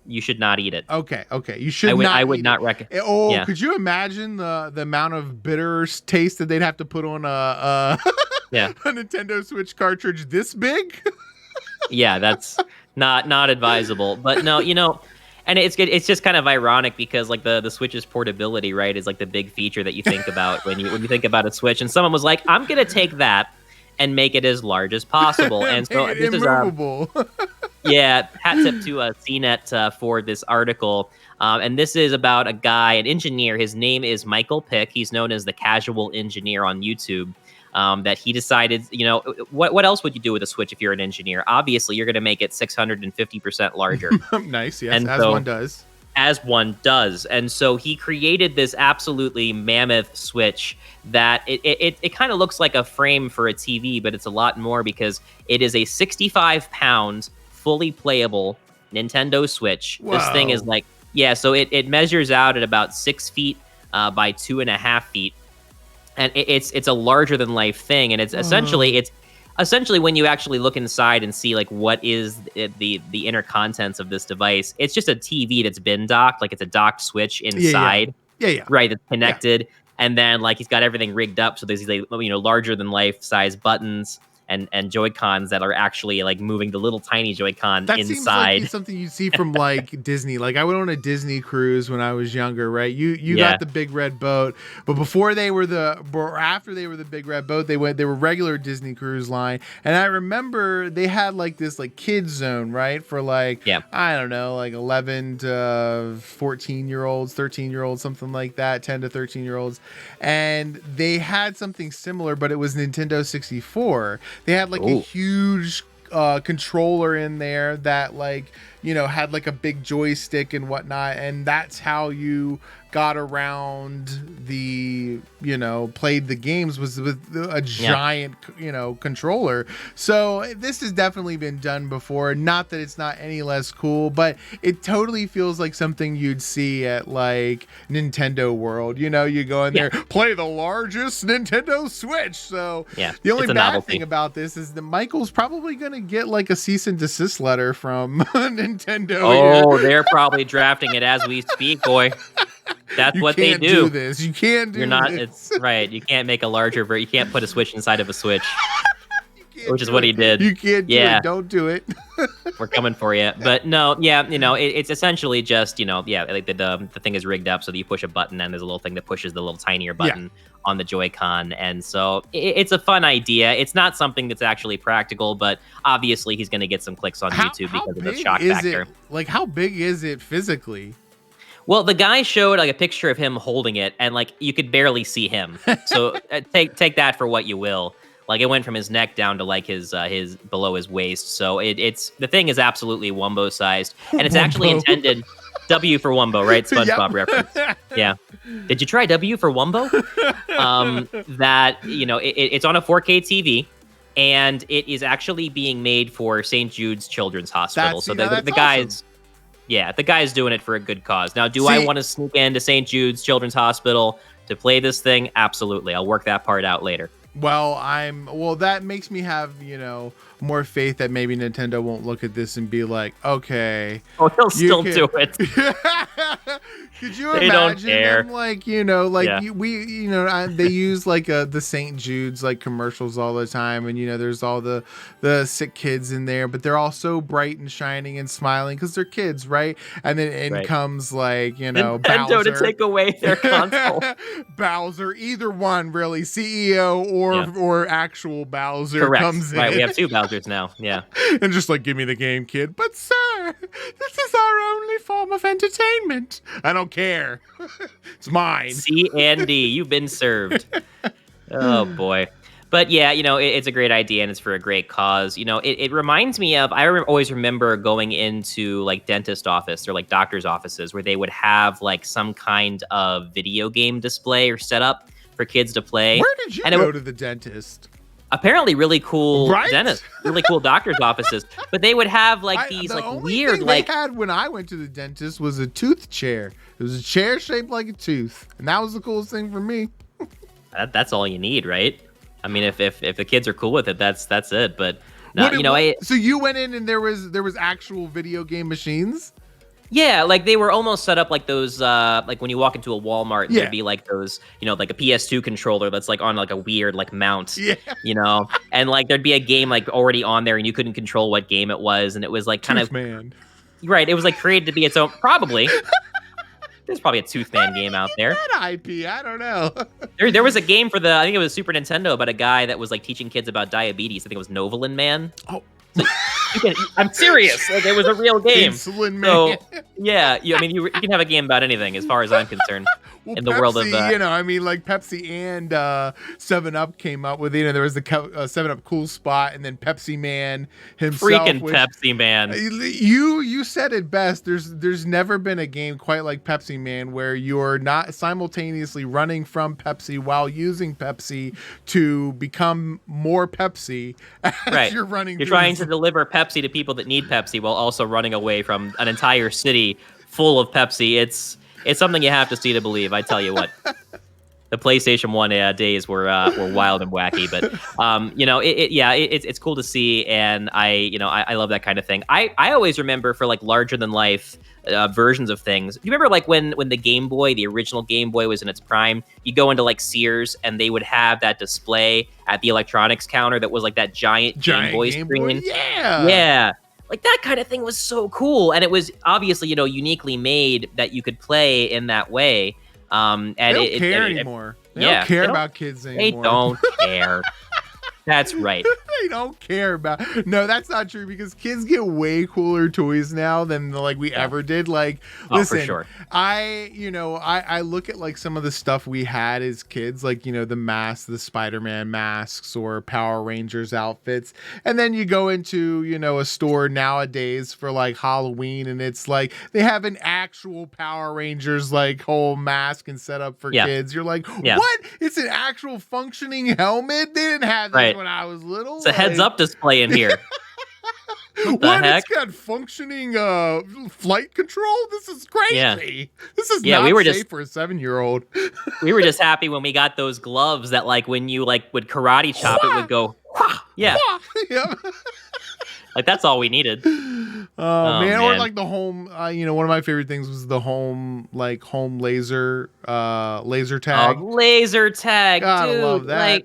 You should not eat it. Okay. You should not. I would not recommend. Oh, yeah. Could you imagine the amount of bitter taste that they'd have to put on a Nintendo Switch cartridge this big? Yeah, that's not advisable. But no, and it's just kind of ironic because like the Switch's portability, right, is like the big feature that you think about when you think about a Switch. And someone was like, I'm gonna take that and make it as large as possible. And so this immovable. Yeah, hat tip to CNET for this article. And this is about a guy, an engineer. His name is Michael Pick. He's known as the Casual Engineer on YouTube. That he decided, what else would you do with a Switch if you're an engineer? Obviously, you're going to make it 650% larger. Nice, yes, and as one does. As one does. And so he created this absolutely mammoth Switch that it kind of looks like a frame for a TV, but it's a lot more because it is a 65-pound, fully playable Nintendo Switch. Whoa. This thing is like, so it measures out at about 6 feet by 2.5 feet. And it's a larger than life thing, and it's essentially when you actually look inside and see like what is the inner contents of this device. It's just a TV that's been docked, like it's a docked Switch inside, right? That's connected, and then like he's got everything rigged up so there's these larger than life size buttons and Joy-Cons that are actually like moving the little tiny Joy-Con that inside. Seems like something you see from like Disney. Like I went on a Disney cruise when I was younger, right? You got the big red boat, but after they were the big red boat, they were regular Disney Cruise Line. And I remember they had like this like kids zone, right? For like I don't know, like 11 to 14-year-olds, 13-year-olds, something like that, 10 to 13-year-olds. And they had something similar, but it was Nintendo 64. They had like a huge controller in there that like had like a big joystick and whatnot, and that's how you got around the played the games was with a giant controller. So this has definitely been done before. Not that it's not any less cool, but it totally feels like something you'd see at like Nintendo World. You go in there, play the largest Nintendo Switch. So the only bad thing about this is that Michael's probably gonna get like a cease and desist letter from Nintendo. Oh, they're probably drafting it as we speak, boy. That's what they do. You can't do this. It's right. You can't make a larger version. You can't put a Switch inside of a Switch, which is what he did. You can't do it. Don't do it. We're coming for you. But no, it's essentially just, like the thing is rigged up so that you push a button and there's a little thing that pushes the little tinier button on the Joy-Con. And so it's a fun idea. It's not something that's actually practical, but obviously he's going to get some clicks on YouTube because of the shock factor. Like, how big is it physically? Well, the guy showed like a picture of him holding it, and like you could barely see him. So take that for what you will. Like it went from his neck down to like his below his waist. So it's the thing is absolutely Wumbo sized, and it's actually intended W for Wumbo, right? SpongeBob reference. Yeah. Did you try W for Wumbo? It's on a 4K TV. And it is actually being made for St. Jude's Children's Hospital. So the guy's awesome. Yeah, the guy's doing it for a good cause. Now, do I want to sneak into St. Jude's Children's Hospital to play this thing? Absolutely. I'll work that part out later. Well, that makes me have, more faith that maybe Nintendo won't look at this and be like, okay. Oh, they'll still do it. Could you imagine them like, they use like the St. Jude's like commercials all the time, and there's all the sick kids in there, but they're all so bright and shining and smiling because they're kids, right? And then in comes like Nintendo Bowser to take away their console. Bowser, either one really, CEO or actual Bowser comes in. Right, we have two Bowsers now. Yeah, and just like, give me the game, kid. But sir, this is our only form of entertainment. I don't care. It's mine. C and D, you've been served. Oh boy. But yeah, it's a great idea and it's for a great cause. It reminds me of, always remember going into like dentist office or like doctor's offices where they would have like some kind of video game display or setup for kids to play. Where did you go to the dentist? Apparently really cool right? dentists, really cool doctor's offices. But they would have like these like weird like they had when I went to the dentist was a tooth chair. It was a chair shaped like a tooth. And that was the coolest thing for me. That's all you need, right? I mean, if the kids are cool with it, that's it. But no, so you went in and there was actual video game machines. Yeah, like they were almost set up like those, like when you walk into a Walmart, there'd be like those, like a PS2 controller that's like on like a weird like mount, and like there'd be a game like already on there and you couldn't control what game it was, and it was like kind of man. Right. It was like created to be its own, probably. There's probably a Toothman game out there. That IP, I don't know. There was a game for I think it was Super Nintendo, about a guy that was like teaching kids about diabetes. I think it was Novolin Man. Oh. So I'm serious. Like, it was a real game. Insulin Man. So, yeah, I mean, you can have a game about anything, as far as I'm concerned. Well, in the Pepsi, world of like Pepsi and 7-Up came up with there was the 7-Up Cool Spot, and then Pepsi Man himself. Freaking Pepsi Man. You said it best. There's never been a game quite like Pepsi Man where you're not simultaneously running from Pepsi while using Pepsi to become more Pepsi as you're running. You're trying to deliver Pepsi to people that need Pepsi while also running away from an entire city full of Pepsi. It's something you have to see to believe. I tell you what, the PlayStation 1 days were wild and wacky, but it's cool to see, and I love that kind of thing. I always remember for like larger than life versions of things. You remember like when the Game Boy, the original Game Boy, was in its prime? You go into like Sears and they would have that display at the electronics counter that was like that giant Game Boy screen. Yeah. Like that kind of thing was so cool, and it was obviously uniquely made that you could play in that way. And they don't care anymore. They don't care about kids anymore. They don't care. That's right. They don't care about. No, that's not true, because kids get way cooler toys now than we ever did. Like, listen, for sure. I look at like some of the stuff we had as kids, like the masks, the Spider-Man masks, or Power Rangers outfits, and then you go into a store nowadays for like Halloween, and it's like they have an actual Power Rangers like whole mask and setup for kids. You're like, what? It's an actual functioning helmet. They didn't have this when I was little. It's a heads-up display in here. What the heck? It's got functioning flight control? This is crazy. Yeah. This is not safe for a 7-year-old. We were just happy when we got those gloves that like when you like would karate chop, it would go. Yeah. Like that's all we needed. Oh man. Or like the home. One of my favorite things was the home laser tag. Oh, laser tag. God, dude. I love that.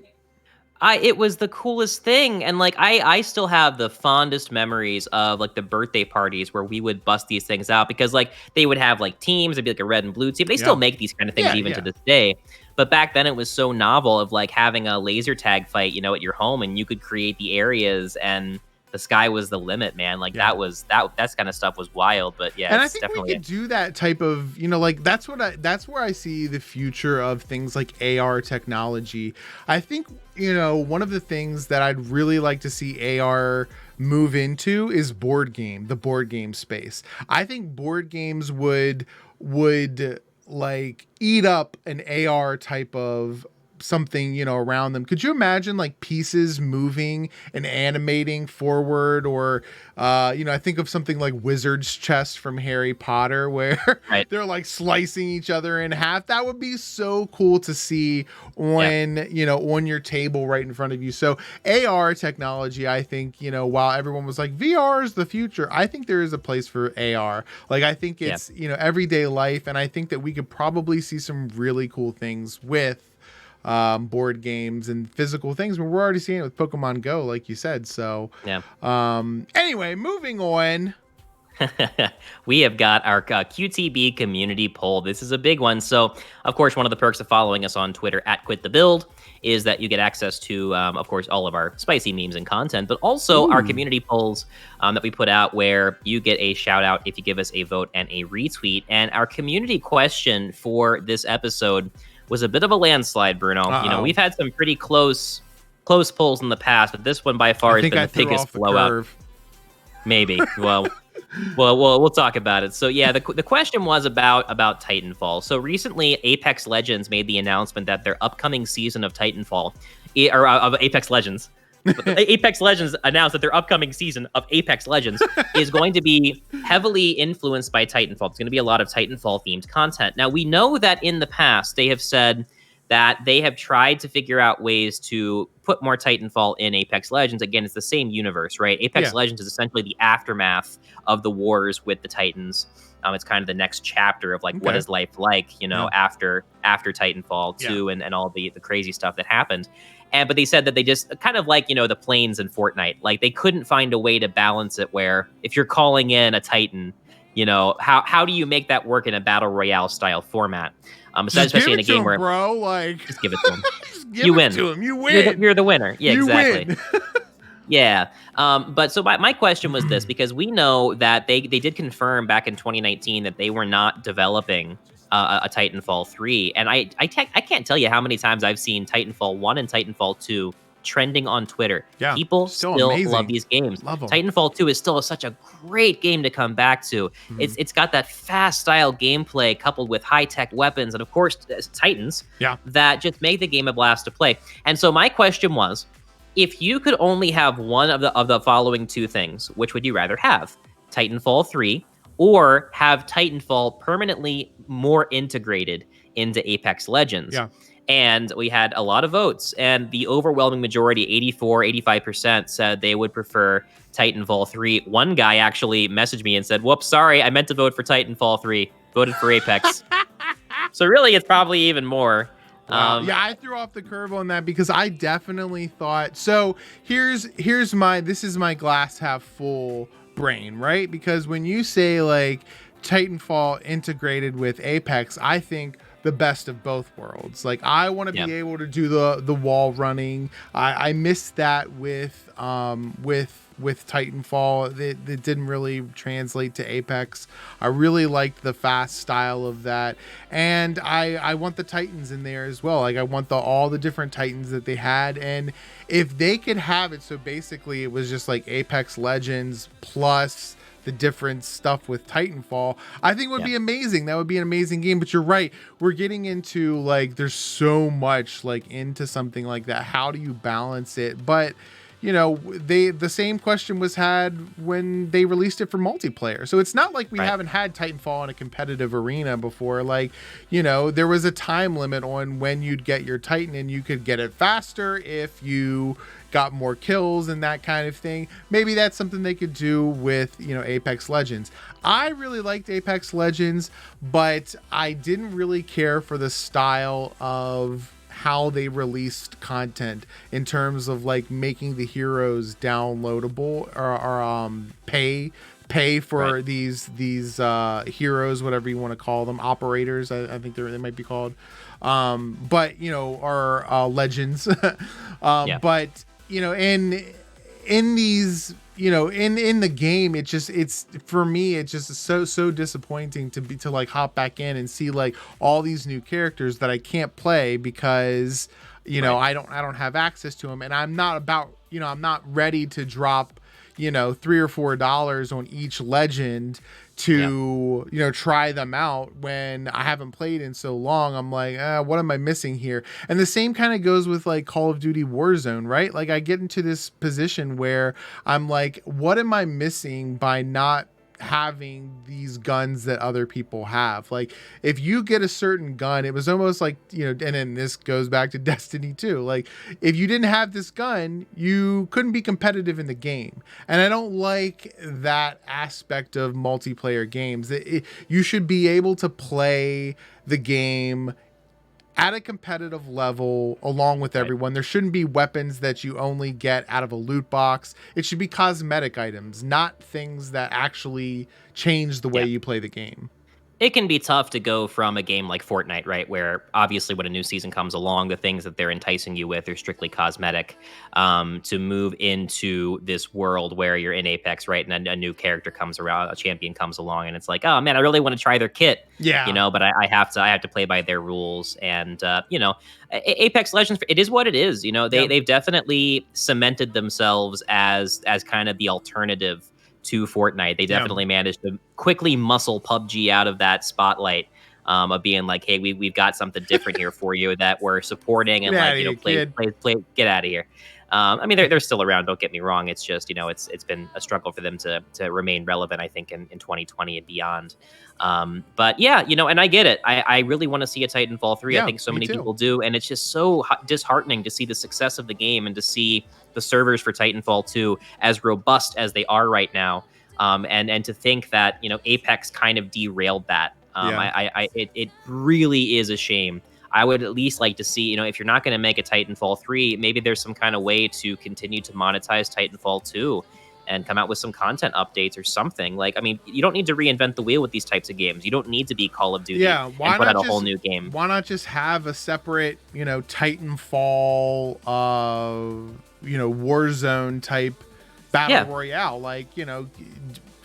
It was the coolest thing, and like I still have the fondest memories of like the birthday parties where we would bust these things out, because like they would have like teams. It'd be like a red and blue team. They still make these kind of things to this day. But back then it was so novel of like having a laser tag fight, at your home, and you could create the areas, and the sky was the limit, man. Like that kind of stuff was wild. But yeah, and I think we could do that type of, that's where I see the future of things like AR technology. I think, one of the things that I'd really like to see AR move into is the board game space. I think board games would like eat up an AR type of something around them. Could you imagine like pieces moving and animating forward, or I think of something like Wizard's Chest from Harry Potter, where they're like slicing each other in half. That would be so cool to see on on your table right in front of you. So AR technology, I think, while everyone was like VR is the future, I think there is a place for AR. Like I think it's everyday life, and I think that we could probably see some really cool things with board games and physical things. We're already seeing it with Pokemon Go, like you said. So anyway, moving on. We have got our QTB Community Poll. This is a big one. So, of course, one of the perks of following us on Twitter @QuitTheBuild is that you get access to, of course, all of our spicy memes and content, but also our community polls that we put out, where you get a shout out if you give us a vote and a retweet. And our community question for this episode was a bit of a landslide, Bruno. Uh-oh. We've had some pretty close close polls in the past, but this one by far has been the biggest blowout. Maybe. Well, we'll talk about it. So yeah, the question was about Titanfall. So recently, Apex Legends made the announcement that their upcoming season of Titanfall, or of Apex Legends. Apex Legends announced that their upcoming season of Apex Legends is going to be heavily influenced by Titanfall. It's going to be a lot of Titanfall-themed content. Now, we know that in the past, they have said that they have tried to figure out ways to put more Titanfall in Apex Legends. Again, it's the same universe, right? Apex Legends is essentially the aftermath of the wars with the Titans. It's kind of the next chapter of like, what is life like, after Titanfall 2 and all the crazy stuff that happened. But they said that they just kind of like, the planes in Fortnite, like they couldn't find a way to balance it where if you're calling in a Titan, how do you make that work in a battle royale style format? Especially in a game where, bro, like, just give it to him. You win. To him. You win. You're the winner. Yeah, you exactly. Win. Yeah. But so my question was this, because we know that they did confirm back in 2019 that they were not developing a Titanfall 3. And I can't tell you how many times I've seen Titanfall 1 and Titanfall 2 trending on Twitter. Yeah, people still love these games. Love them. Titanfall 2 is still such a great game to come back to. It's got that fast style gameplay coupled with high-tech weapons and of course Titans that just make the game a blast to play. And so my question was, if you could only have one of the following two things, which would you rather have? Titanfall 3 or have Titanfall permanently more integrated into Apex Legends? Yeah. And we had a lot of votes, and the overwhelming majority, 85% said they would prefer Titanfall 3. One guy actually messaged me and said, whoops, sorry, I meant to vote for Titanfall 3. Voted for Apex. So really, it's probably even more. Wow. Yeah, I threw off the curve on that because I definitely thought, so this is my glass half full brain, right? Because when you say like Titanfall integrated with Apex, I think the best of both worlds. Like I want to be able to do the wall running. I missed that with Titanfall. It didn't really translate to Apex. I really liked the fast style of that, and I want the Titans in there as well. Like I want all the different Titans that they had, and if they could have it, so basically it was just like Apex Legends plus the different stuff with Titanfall, I think would be amazing. That would be an amazing game. But you're right, we're getting into like there's so much like into something like that. How do you balance it? But the same question was had when they released it for multiplayer. So it's not like we haven't had Titanfall in a competitive arena before. Like, there was a time limit on when you'd get your Titan, and you could get it faster if you got more kills and that kind of thing. Maybe that's something they could do with, Apex Legends. I really liked Apex Legends, but I didn't really care for the style of how they released content in terms of like making the heroes downloadable or pay for these heroes, whatever you want to call them, operators. I think they might be called, but are legends. But in these, in the game, it's for me, it's just so disappointing to like hop back in and see like all these new characters that I can't play because I don't have access to them, and I'm not ready to drop $3 or $4 on each legend to try them out when I haven't played in so long. I'm like, what am I missing here? And the same kind of goes with like Call of Duty Warzone, right? Like I get into this position where I'm like, what am I missing by not having these guns that other people have? Like if you get a certain gun, it was almost like, and then this goes back to Destiny 2. Like if you didn't have this gun, you couldn't be competitive in the game. And I don't like that aspect of multiplayer games. You should be able to play the game at a competitive level along with everyone. There shouldn't be weapons that you only get out of a loot box. It should be cosmetic items, not things that actually change the way you play the game. it can be tough to go from a game like Fortnite, right, where obviously when a new season comes along, the things that they're enticing you with are strictly cosmetic, to move into this world where you're in Apex, right, and a new character comes around, a champion comes along, and it's like, oh man, I really want to try their kit, but I have to play by their rules, and Apex Legends, it is what it is, they've definitely cemented themselves as kind of the alternative to Fortnite. They definitely managed to quickly muscle PUBG out of that spotlight, of being like, hey, we've got something different here for you that we're supporting, and play, get out of here. I mean, they're still around. Don't get me wrong. It's just, it's been a struggle for them to remain relevant, I think, in 2020 and beyond. But yeah, and I get it. I really want to see a Titanfall 3. I think so many people do. And it's just so disheartening to see the success of the game and to see the servers for Titanfall 2 as robust as they are right now. And to think that, Apex kind of derailed that. It really is a shame. I would at least like to see, if you're not going to make a Titanfall 3, maybe there's some kind of way to continue to monetize Titanfall 2 and come out with some content updates or something. Like, I mean, you don't need to reinvent the wheel with these types of games. You don't need to be Call of Duty and put out a whole new game. Why not just have a separate, Titanfall, Warzone type battle royale? Like,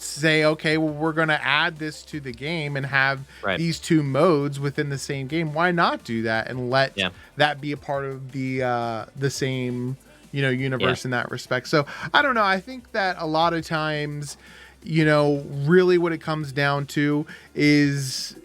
say, okay, well, we're going to add this to the game and have these two modes within the same game. Why not do that and let that be a part of the same, universe in that respect? So I don't know. I think that a lot of times, really what it comes down to is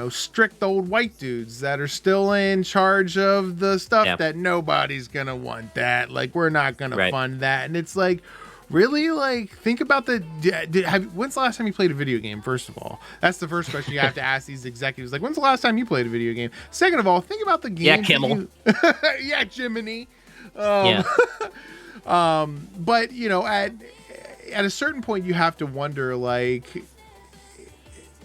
strict old white dudes that are still in charge of the stuff that nobody's going to want that. Like, we're not going to fund that. And it's like, really? Like, think about when's the last time you played a video game? First of all, that's the first question you have to ask these executives. Like, when's the last time you played a video game? Second of all, think about the game. Yeah, Kimmel. Yeah, Jiminy. But at a certain point, you have to wonder, like,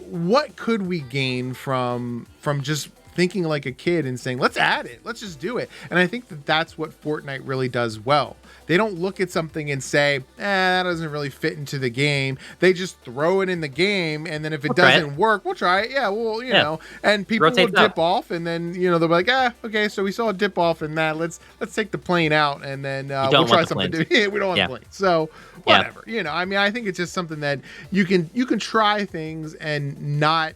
what could we gain from just thinking like a kid and saying, let's add it, let's just do it. And I think that's what Fortnite really does well. They don't look at something and say, that doesn't really fit into the game. They just throw it in the game, and then if it doesn't work, we'll try it. Yeah, well, you know, and people will dip off, and then, they'll be like, okay, so we saw a dip off in that. Let's take the plane out, and then we'll try something different. We don't want the plane. So whatever. I mean, I think it's just something that you can try things and not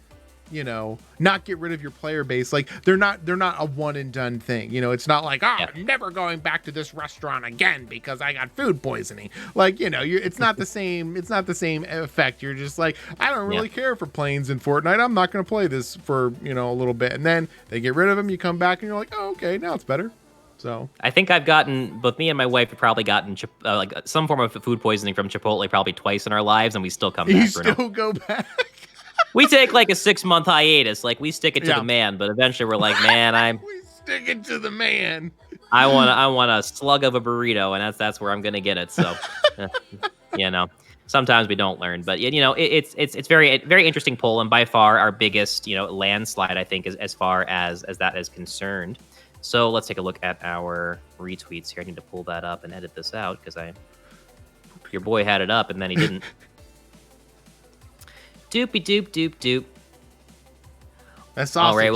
get rid of your player base. Like, they're not a one and done thing. It's not like, I'm never going back to this restaurant again because I got food poisoning. Like, it's not the same. It's not the same effect. You're just like, I don't really care for planes in Fortnite. I'm not going to play this for, a little bit. And then they get rid of them. You come back and you're like, oh, okay, now it's better. So I think both me and my wife have probably gotten like some form of food poisoning from Chipotle probably twice in our lives, and we still come back. You still go back. We take like a 6-month hiatus. Like, we stick it to the man, but eventually we're like, man, we stick it to the man. I want a slug of a burrito, and that's where I'm gonna get it. So, sometimes we don't learn, but it's very very interesting poll, and by far our biggest landslide, I think, is as far as that is concerned. So let's take a look at our retweets here. I need to pull that up and edit this out because your boy had it up and then he didn't. Doopy doop doop doop. That's awesome. All right.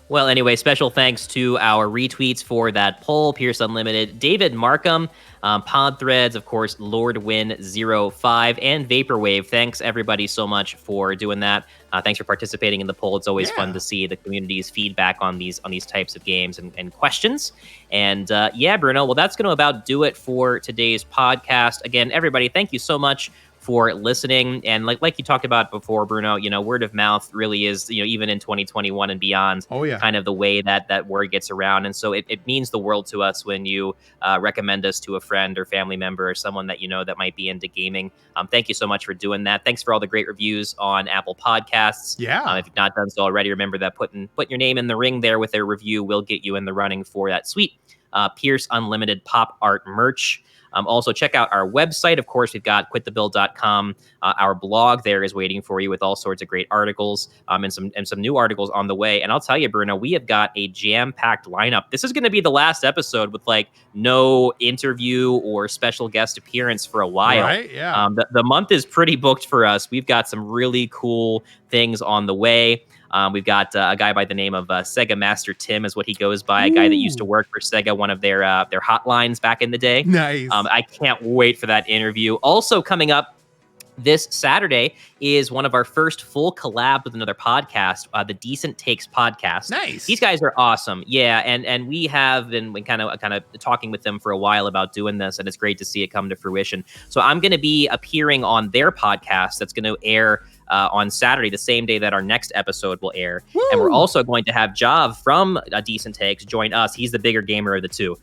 Well, anyway, special thanks to our retweets for that poll. Pierce Unlimited, David Markham, Pod Threads, of course, Lord Win 05, and Vaporwave. Thanks everybody so much for doing that. Thanks for participating in the poll. It's always fun to see the community's feedback on these types of games and questions. And Bruno, well, that's going to about do it for today's podcast. Again, everybody, thank you so much for listening. And like you talked about before, Bruno, word of mouth really is, even in 2021 and beyond, kind of the way that word gets around. And so it means the world to us when you recommend us to a friend or family member or someone that that might be into gaming. Thank you so much for doing that. Thanks for all the great reviews on Apple Podcasts. If you've not done so already, remember that putting your name in the ring there with a review will get you in the running for that sweet Pierce Unlimited pop art merch. Also, check out our website. Of course, we've got quitthebuild.com. Our blog there is waiting for you with all sorts of great articles and some new articles on the way. And I'll tell you, Bruno, we have got a jam-packed lineup. This is going to be the last episode with like no interview or special guest appearance for a while. Right? Yeah. The month is pretty booked for us. We've got some really cool things on the way. We've got a guy by the name of Sega Master Tim is what he goes by, a guy that used to work for Sega, one of their hotlines back in the day. Nice. I can't wait for that interview. Also coming up this Saturday is one of our first full collab with another podcast, the Decent Takes podcast. Nice. These guys are awesome. Yeah, and we have been kind of talking with them for a while about doing this, and it's great to see it come to fruition. So I'm going to be appearing on their podcast that's going to air on Saturday, the same day that our next episode will air. Woo! And we're also going to have Jav from Decent Takes join us. He's the bigger gamer of the two.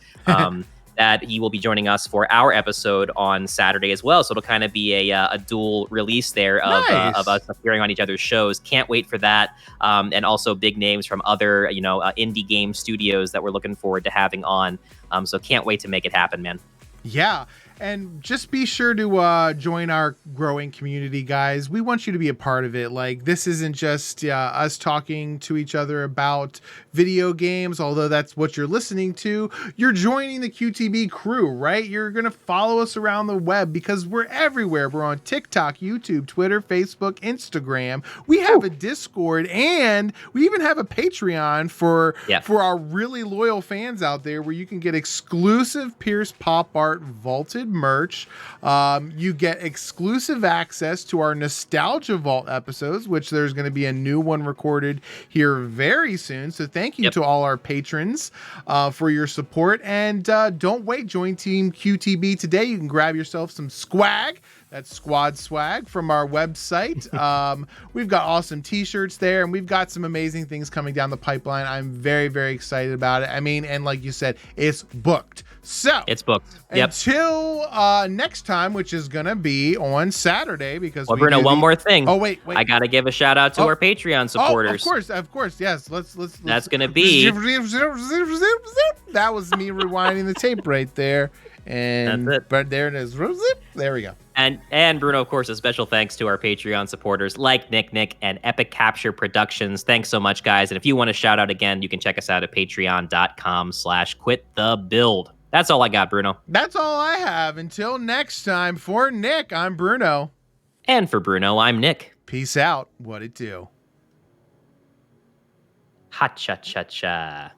That he will be joining us for our episode on Saturday as well. So it'll kind of be a dual release there of us appearing on each other's shows. Can't wait for that. And also big names from other, indie game studios that we're looking forward to having on. So can't wait to make it happen, man. Yeah. And just be sure to join our growing community, guys. We want you to be a part of it. Like, this isn't just us talking to each other about video games, although that's what you're listening to. You're joining the QTB crew, right? You're going to follow us around the web because we're everywhere. We're on TikTok, YouTube, Twitter, Facebook, Instagram. We have a Discord, and we even have a Patreon for our really loyal fans out there, where you can get exclusive Pierce Pop Art vaulted merch. You get exclusive access to our Nostalgia Vault episodes, which there's going to be a new one recorded here very soon. So thank you to all our patrons for your support. And don't wait, join Team QTB today. You can grab yourself some swag. That's squad swag from our website. We've got awesome t-shirts there, and we've got some amazing things coming down the pipeline. I'm very, very excited about it. I mean, and like you said, it's booked. So it's booked. Yep. Until next time, which is going to be on Saturday, because Bruno, one more thing. Oh, wait. I got to give a shout out to our Patreon supporters. Of course. Yes. Let's That's going to be. That was me rewinding the tape right there. And that's it. But there it is. There we go. And Bruno, of course, a special thanks to our Patreon supporters like Nick, and Epic Capture Productions. Thanks so much, guys. And if you want to shout out again, you can check us out at patreon.com/quitthebuild. That's all I got, Bruno. That's all I have. Until next time, for Nick, I'm Bruno. And for Bruno, I'm Nick. Peace out. What it do? Ha-cha-cha-cha.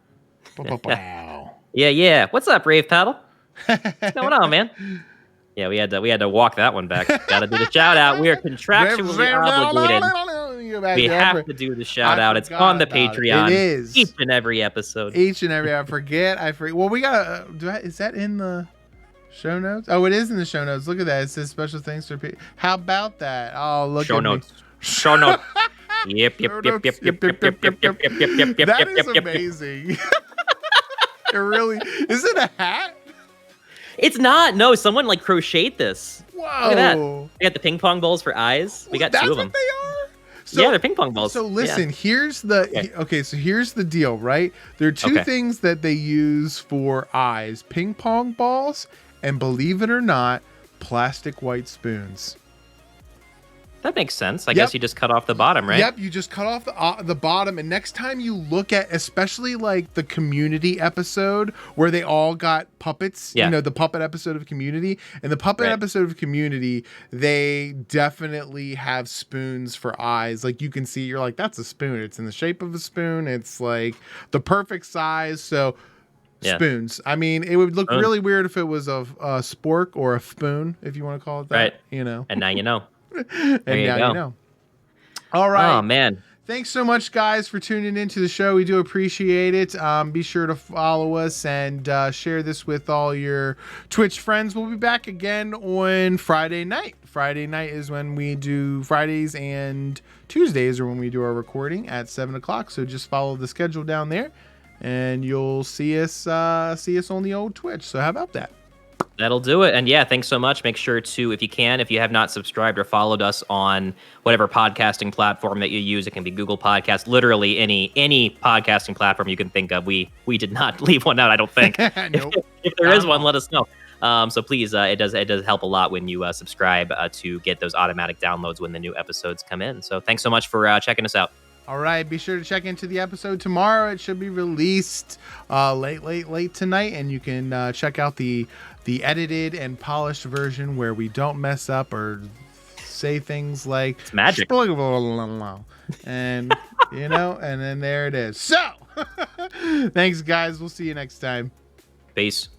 Wow. Yeah. What's up, Rave Paddle? What's going on, man? Yeah, we had to walk that one back. Got to do the shout out. We are contractually obligated. We have to do the shout out. It's on the Patreon. It is each and every episode. I forget. Well, we got. Is that in the show notes? Oh, it is in the show notes. Look at that. It says special thanks for. How about that? Oh, look show at notes. Me. Show notes. Yep. That is amazing. It really is. It a hat? It's not. No, someone like crocheted this. Whoa. Look at that. We got the ping pong balls for eyes. We got two of them. That's what they are? So, they're ping pong balls. So listen, here's the here's the deal, right? There are two things that they use for eyes: ping pong balls, and believe it or not, plastic white spoons. That makes sense. I guess you just cut off the bottom, right? Yep, you just cut off the bottom. And next time you look at, especially like the Community episode where they all got puppets, the puppet episode of Community. And the puppet episode of Community, they definitely have spoons for eyes. Like you can see, you're like, that's a spoon. It's in the shape of a spoon. It's like the perfect size. So spoons. I mean, it would look really weird if it was a spork or a spoon, if you want to call it that. Right. And now you know. And now you know. All right. Oh, man. Thanks so much, guys, for tuning into the show. We do appreciate it. Be sure to follow us and share this with all your Twitch friends. We'll be back again on Friday night. Friday night is when we do Fridays, and Tuesdays are when we do our recording at 7 o'clock. So just follow the schedule down there, and you'll see us on the old Twitch. So how about that? That'll do it. And yeah, thanks so much. Make sure to, if you have not subscribed or followed us on whatever podcasting platform that you use, it can be Google Podcasts, literally any podcasting platform you can think of. We did not leave one out, I don't think. Nope. If there is one, let us know. So please, it does help a lot when you subscribe to get those automatic downloads when the new episodes come in. So thanks so much for checking us out. All right, be sure to check into the episode tomorrow. It should be released late tonight, and you can check out the edited and polished version where we don't mess up or say things like it's magic, and and then there it is. So, thanks, guys. We'll see you next time. Peace.